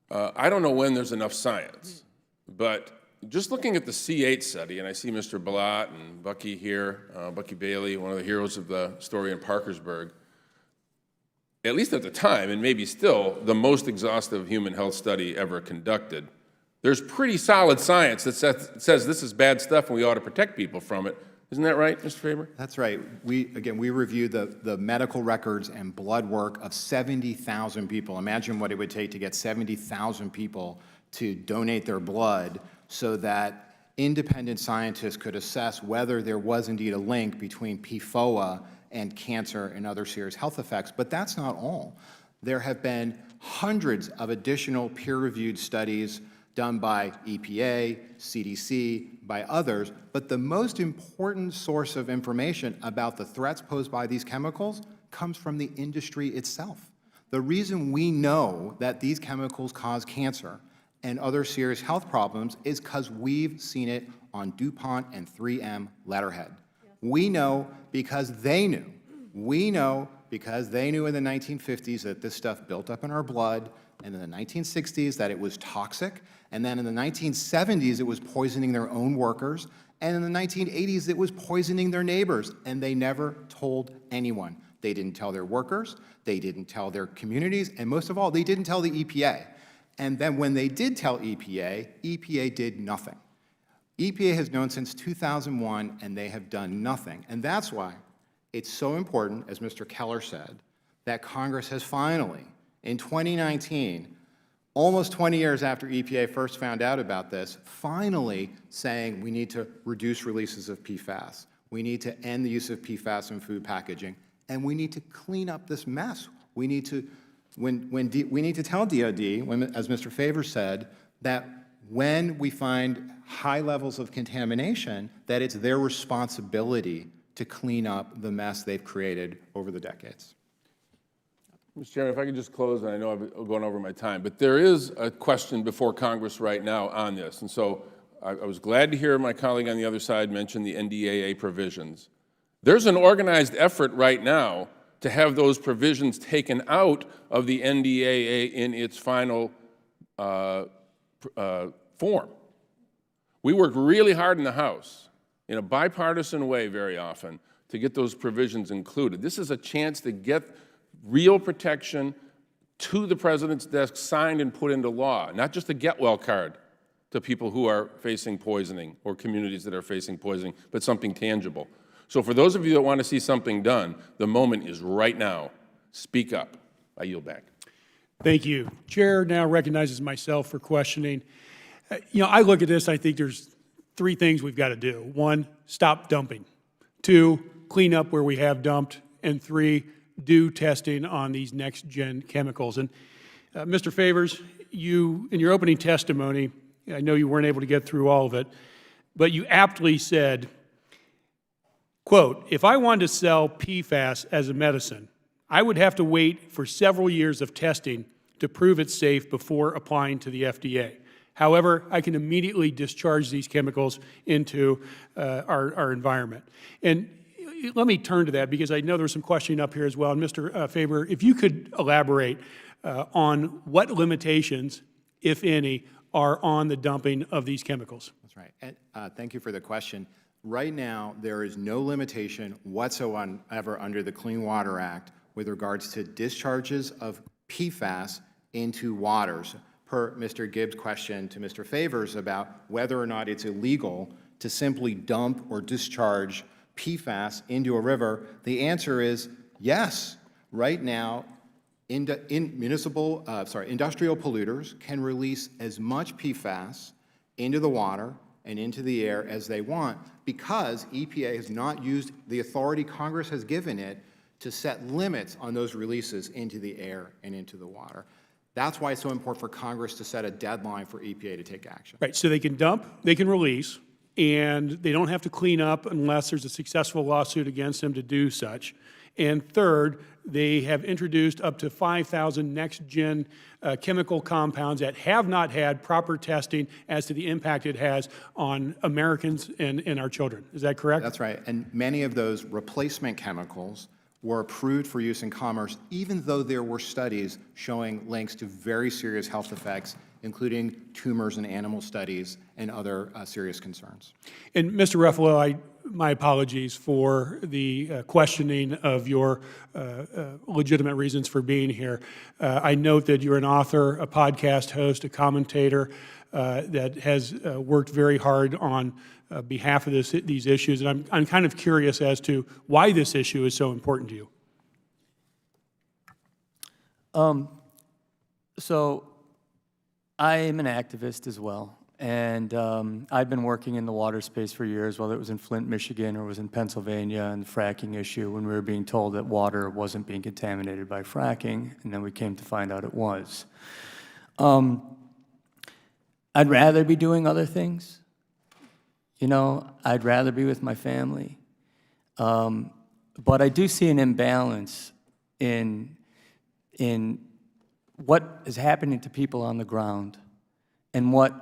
I don't know when there's enough science, but just looking at the C8 study, and I see Mr. Ballot and Bucky here, Bucky Bailey, one of the heroes of the story in Parkersburg, at least at the time, and maybe still, the most exhaustive human health study ever conducted. There's pretty solid science that says this is bad stuff and we ought to protect people from it. Isn't that right, Mr. Faber? That's right. We reviewed the medical records and blood work of 70,000 people. Imagine what it would take to get 70,000 people to donate their blood so that independent scientists could assess whether there was indeed a link between PFOA and cancer and other serious health effects. But that's not all. There have been hundreds of additional peer-reviewed studies done by EPA, CDC, by others, but the most important source of information about the threats posed by these chemicals comes from the industry itself. The reason we know that these chemicals cause cancer and other serious health problems is because we've seen it on DuPont and 3M letterhead. We know because they knew. We know because they knew in the 1950s that this stuff built up in our blood, and in the 1960s that it was toxic, and then in the 1970s it was poisoning their own workers, and in the 1980s it was poisoning their neighbors, and they never told anyone. They didn't tell their workers, they didn't tell their communities, and most of all, they didn't tell the EPA. And then when they did tell EPA, EPA did nothing. EPA has known since 2001, and they have done nothing. And that's why it's so important, as Mr. Keller said, that Congress has finally, in 2019, almost 20 years after EPA first found out about this, finally saying we need to reduce releases of PFAS. We need to end the use of PFAS in food packaging, and we need to clean up this mess. We need to, we need to tell DOD, as Mr. Favors said, that when we find high levels of contamination, that it's their responsibility to clean up the mess they've created over the decades. Mr. Chairman, if I could just close, and I know I've gone over my time, but there is a question before Congress right now on this. And so I was glad to hear my colleague on the other side mention the NDAA provisions. There's an organized effort right now to have those provisions taken out of the NDAA in its final form. We work really hard in the House, in a bipartisan way very often, to get those provisions included. This is a chance to get real protection to the President's desk, signed and put into law, not just a get-well card to people who are facing poisoning or communities that are facing poisoning, but something tangible. So for those of you that want to see something done, the moment is right now. Speak up. I yield back. Thank you. Chair now recognizes myself for questioning. You know, I look at this, I think there's three things we've got to do. One, stop dumping. Two, clean up where we have dumped. And three, do testing on these next-gen chemicals. And Mr. Favors, you, in your opening testimony, I know you weren't able to get through all of it, but you aptly said, quote, if I wanted to sell PFAS as a medicine, I would have to wait for several years of testing to prove it's safe before applying to the FDA. However, I can immediately discharge these chemicals into our environment. And let me turn to that because I know there's some questioning up here as well. And Mr. Faber, if you could elaborate on what limitations, if any, are on the dumping of these chemicals. That's right. And, thank you for the question. Right now, there is no limitation whatsoever under the Clean Water Act with regards to discharges of PFAS into waters, per Mr. Gibbs' question to Mr. Favors about whether or not it's illegal to simply dump or discharge PFAS into a river. The answer is yes. Right now, industrial polluters can release as much PFAS into the water and into the air as they want because EPA has not used the authority Congress has given it to set limits on those releases into the air and into the water. That's why it's so important for Congress to set a deadline for EPA to take action. Right, so they can dump, they can release, and they don't have to clean up unless there's a successful lawsuit against them to do such. And third, they have introduced up to 5,000 next-gen chemical compounds that have not had proper testing as to the impact it has on Americans and our children. Is that correct? That's right. And many of those replacement chemicals were approved for use in commerce, even though there were studies showing links to very serious health effects, including tumors in animal studies and other serious concerns. And Mr. Ruffalo, my apologies for the questioning of your legitimate reasons for being here. I note that you're an author, a podcast host, a commentator that has worked very hard on behalf of these issues, and I'm kind of curious as to why this issue is so important to you. So I am an activist as well. And I've been working in the water space for years, whether it was in Flint, Michigan, or was in Pennsylvania, and the fracking issue when we were being told that water wasn't being contaminated by fracking, and then we came to find out it was. I'd rather be doing other things. You know, I'd rather be with my family. But I do see an imbalance in what is happening to people on the ground and what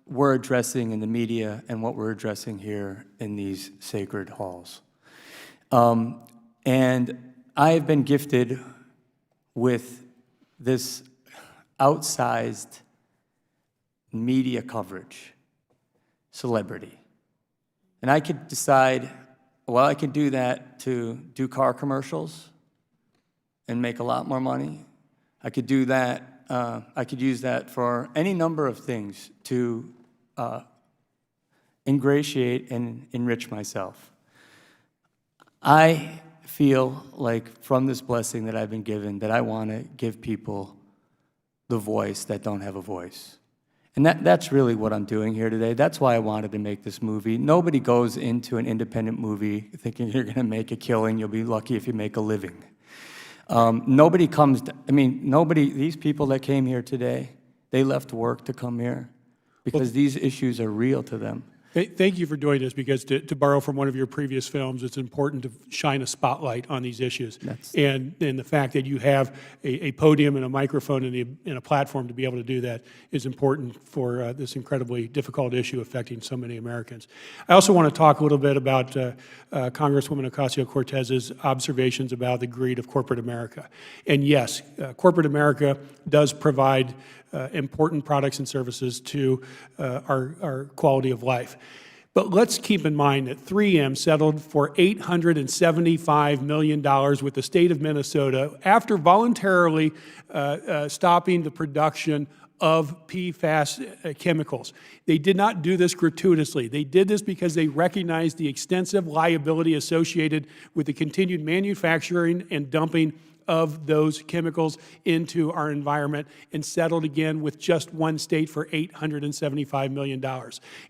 we're addressing in the media and what we're addressing here in these sacred halls. And I have been gifted with this outsized media coverage, celebrity. And I could decide, well, I could do that to do car commercials and make a lot more money. I could do that, I could use that for any number of things to ingratiate and enrich myself. I feel like from this blessing that I've been given that I want to give people the voice that don't have a voice. And that's really what I'm doing here today. That's why I wanted to make this movie. Nobody goes into an independent movie thinking you're going to make a killing. You'll be lucky if you make a living. Nobody comes, these people that came here today, they left work to come here because these issues are real to them. Thank you for doing this, because to borrow from one of your previous films, it's important to shine a spotlight on these issues. And the fact that you have a podium and a microphone and a platform to be able to do that is important for this incredibly difficult issue affecting so many Americans. I also want to talk a little bit about Congresswoman Ocasio-Cortez's observations about the greed of corporate America. And yes, corporate America does provide important products and services to our quality of life. But let's keep in mind that 3M settled for $875 million with the state of Minnesota after voluntarily stopping the production of PFAS chemicals. They did not do this gratuitously. They did this because they recognized the extensive liability associated with the continued manufacturing and dumping of those chemicals into our environment, and settled again with just one state for $875 million.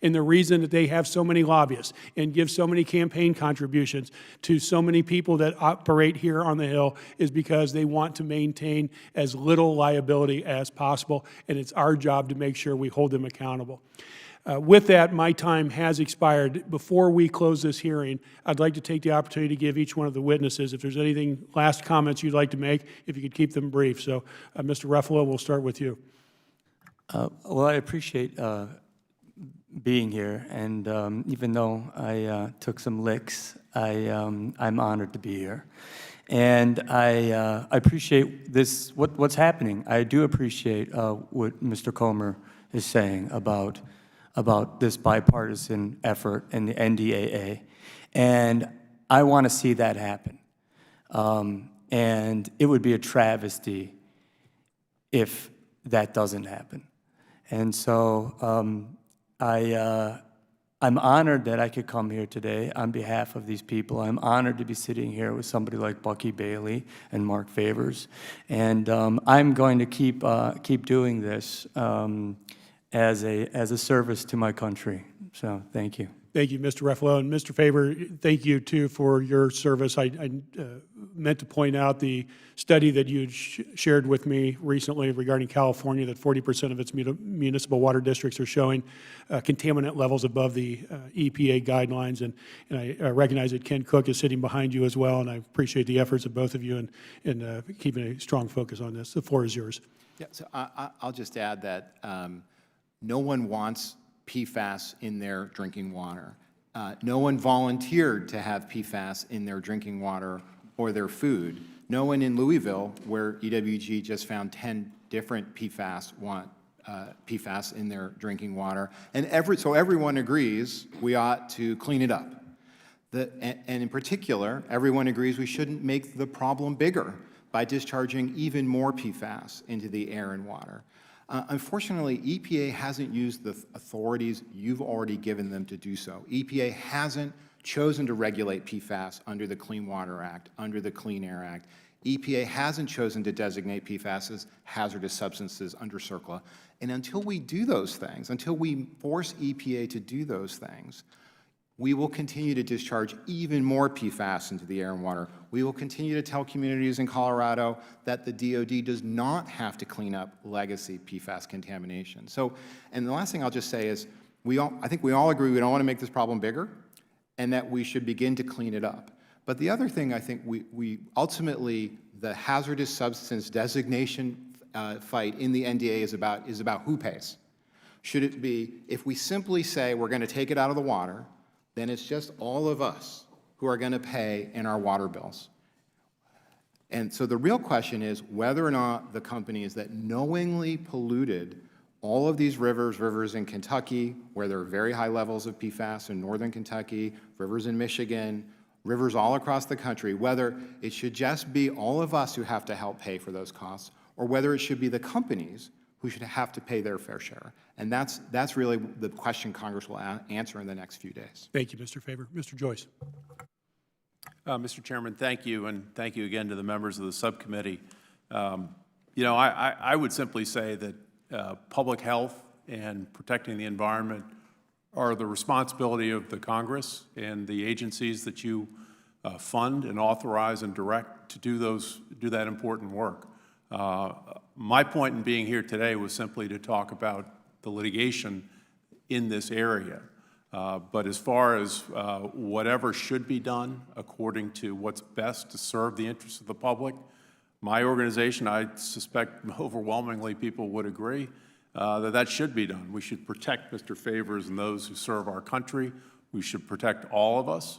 And the reason that they have so many lobbyists and give so many campaign contributions to so many people that operate here on the Hill is because they want to maintain as little liability as possible, and it's our job to make sure we hold them accountable. With that, my time has expired. Before we close this hearing, I'd like to take the opportunity to give each one of the witnesses, if there's anything, last comments you'd like to make, if you could keep them brief. So, Mr. Ruffalo, we'll start with you. Well, I appreciate being here, and even though I took some licks, I'm honored to be here. And I appreciate this, what's happening. I do appreciate what Mr. Comer is saying about this bipartisan effort and the NDAA. And I want to see that happen. And it would be a travesty if that doesn't happen. And so I'm honored that I could come here today on behalf of these people. I'm honored to be sitting here with somebody like Bucky Bailey and Mark Favors. And I'm going to keep doing this as a service to my country. So thank you. Thank you, Mr. Ruffalo. And Mr. Faber, thank you, too, for your service. I meant to point out the study that you shared with me recently regarding California, that 40% of its municipal water districts are showing contaminant levels above the EPA guidelines. And I recognize that Ken Cook is sitting behind you as well, and I appreciate the efforts of both of you in keeping a strong focus on this. The floor is yours. Yeah, so I'll just add that no one wants PFAS in their drinking water. No one volunteered to have PFAS in their drinking water or their food. No one in Louisville, where EWG just found 10 different PFAS, want PFAS in their drinking water. And so everyone agrees we ought to clean it up. And in particular, everyone agrees we shouldn't make the problem bigger by discharging even more PFAS into the air and water. Unfortunately, EPA hasn't used the authorities you've already given them to do so. EPA hasn't chosen to regulate PFAS under the Clean Water Act, under the Clean Air Act. EPA hasn't chosen to designate PFAS as hazardous substances under CERCLA. And until we do those things, until we force EPA to do those things, we will continue to discharge even more PFAS into the air and water. We will continue to tell communities in Colorado that the DOD does not have to clean up legacy PFAS contamination. So, and the last thing I'll just say is, I think we all agree we don't want to make this problem bigger, and that we should begin to clean it up. But the other thing I think we ultimately, the hazardous substance designation fight in the NDA is about who pays. Should it be, if we simply say we're going to take it out of the water, then it's just all of us who are going to pay in our water bills. And so the real question is whether or not the companies that knowingly polluted all of these rivers in Kentucky, where there are very high levels of PFAS in northern Kentucky, rivers in Michigan, rivers all across the country, whether it should just be all of us who have to help pay for those costs, or whether it should be the companies who should have to pay their fair share. And that's really the question Congress will answer in the next few days. Thank you, Mr. Faber. Mr. Joyce. Mr. Chairman, thank you, and thank you again to the members of the subcommittee. You know, I would simply say that public health and protecting the environment are the responsibility of the Congress and the agencies that you fund and authorize and direct to do that important work. My point in being here today was simply to talk about the litigation in this area. But as far as whatever should be done according to what's best to serve the interests of the public, my organization, I suspect overwhelmingly people would agree, that should be done. We should protect Mr. Favors and those who serve our country. We should protect all of us.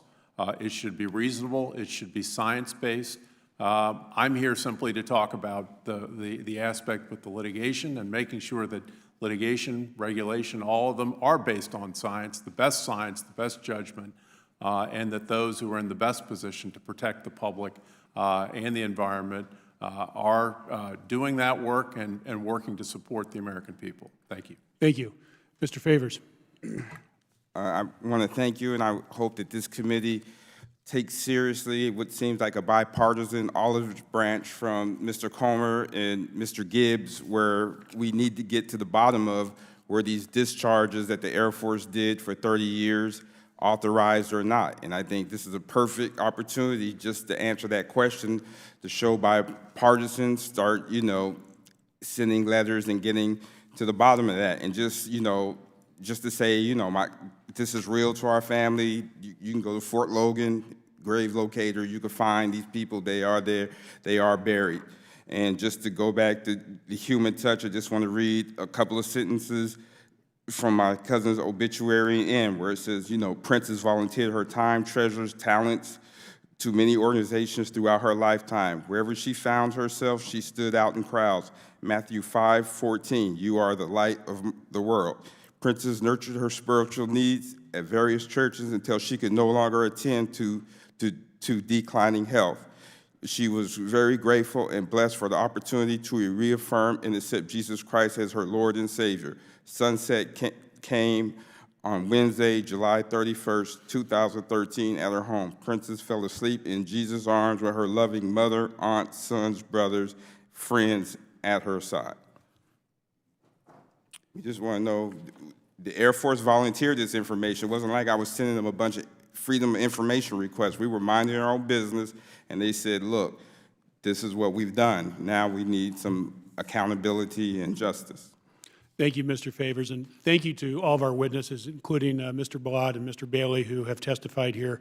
It should be reasonable. It should be science-based. I'm here simply to talk about the aspect with the litigation and making sure that litigation, regulation, all of them are based on science, the best judgment, and that those who are in the best position to protect the public and the environment are doing that work and working to support the American people. Thank you. Thank you. Mr. Favors. I want to thank you, and I hope that this committee takes seriously what seems like a bipartisan olive branch from Mr. Comer and Mr. Gibbs, where we need to get to the bottom of were these discharges that the Air Force did for 30 years authorized or not. And I think this is a perfect opportunity just to answer that question, to show bipartisan, start, sending letters and getting to the bottom of that. And just, just to say, this is real to our family. You can go to Fort Logan, grave locator, you can find these people, they are there, they are buried. And just to go back to the human touch, I just want to read a couple of sentences from my cousin's obituary in, where it says, Princess volunteered her time, treasures, talents to many organizations throughout her lifetime. Wherever she found herself, she stood out in crowds. Matthew 5:14, you are the light of the world. Princess nurtured her spiritual needs at various churches until she could no longer attend to declining health. She was very grateful and blessed for the opportunity to reaffirm and accept Jesus Christ as her Lord and Savior. Sunset came on Wednesday, July 31st, 2013 at her home. Princess fell asleep in Jesus' arms with her loving mother, aunts, sons, brothers, friends at her side. We just want to know, The Air Force volunteered this information. It wasn't like I was sending them a bunch of freedom of information requests. We were minding our own business, and they said, look, this is what we've done. Now we need some accountability and justice. Thank you, Mr. Favors, and thank you to all of our witnesses, including Mr. Balad and Mr. Bailey, who have testified here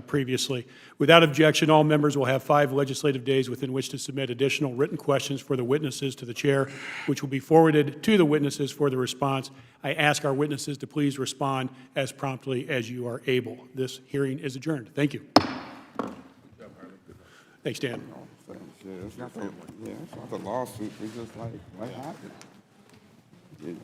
previously. Without objection, all members will have 5 legislative days within which to submit additional written questions for the witnesses to the chair, which will be forwarded to the witnesses for the response. I ask our witnesses to please respond as promptly as you are able. This hearing is adjourned. Thank you. Thanks, Dan. Yeah, it's not the lawsuit. It's just like, what happened? Yeah.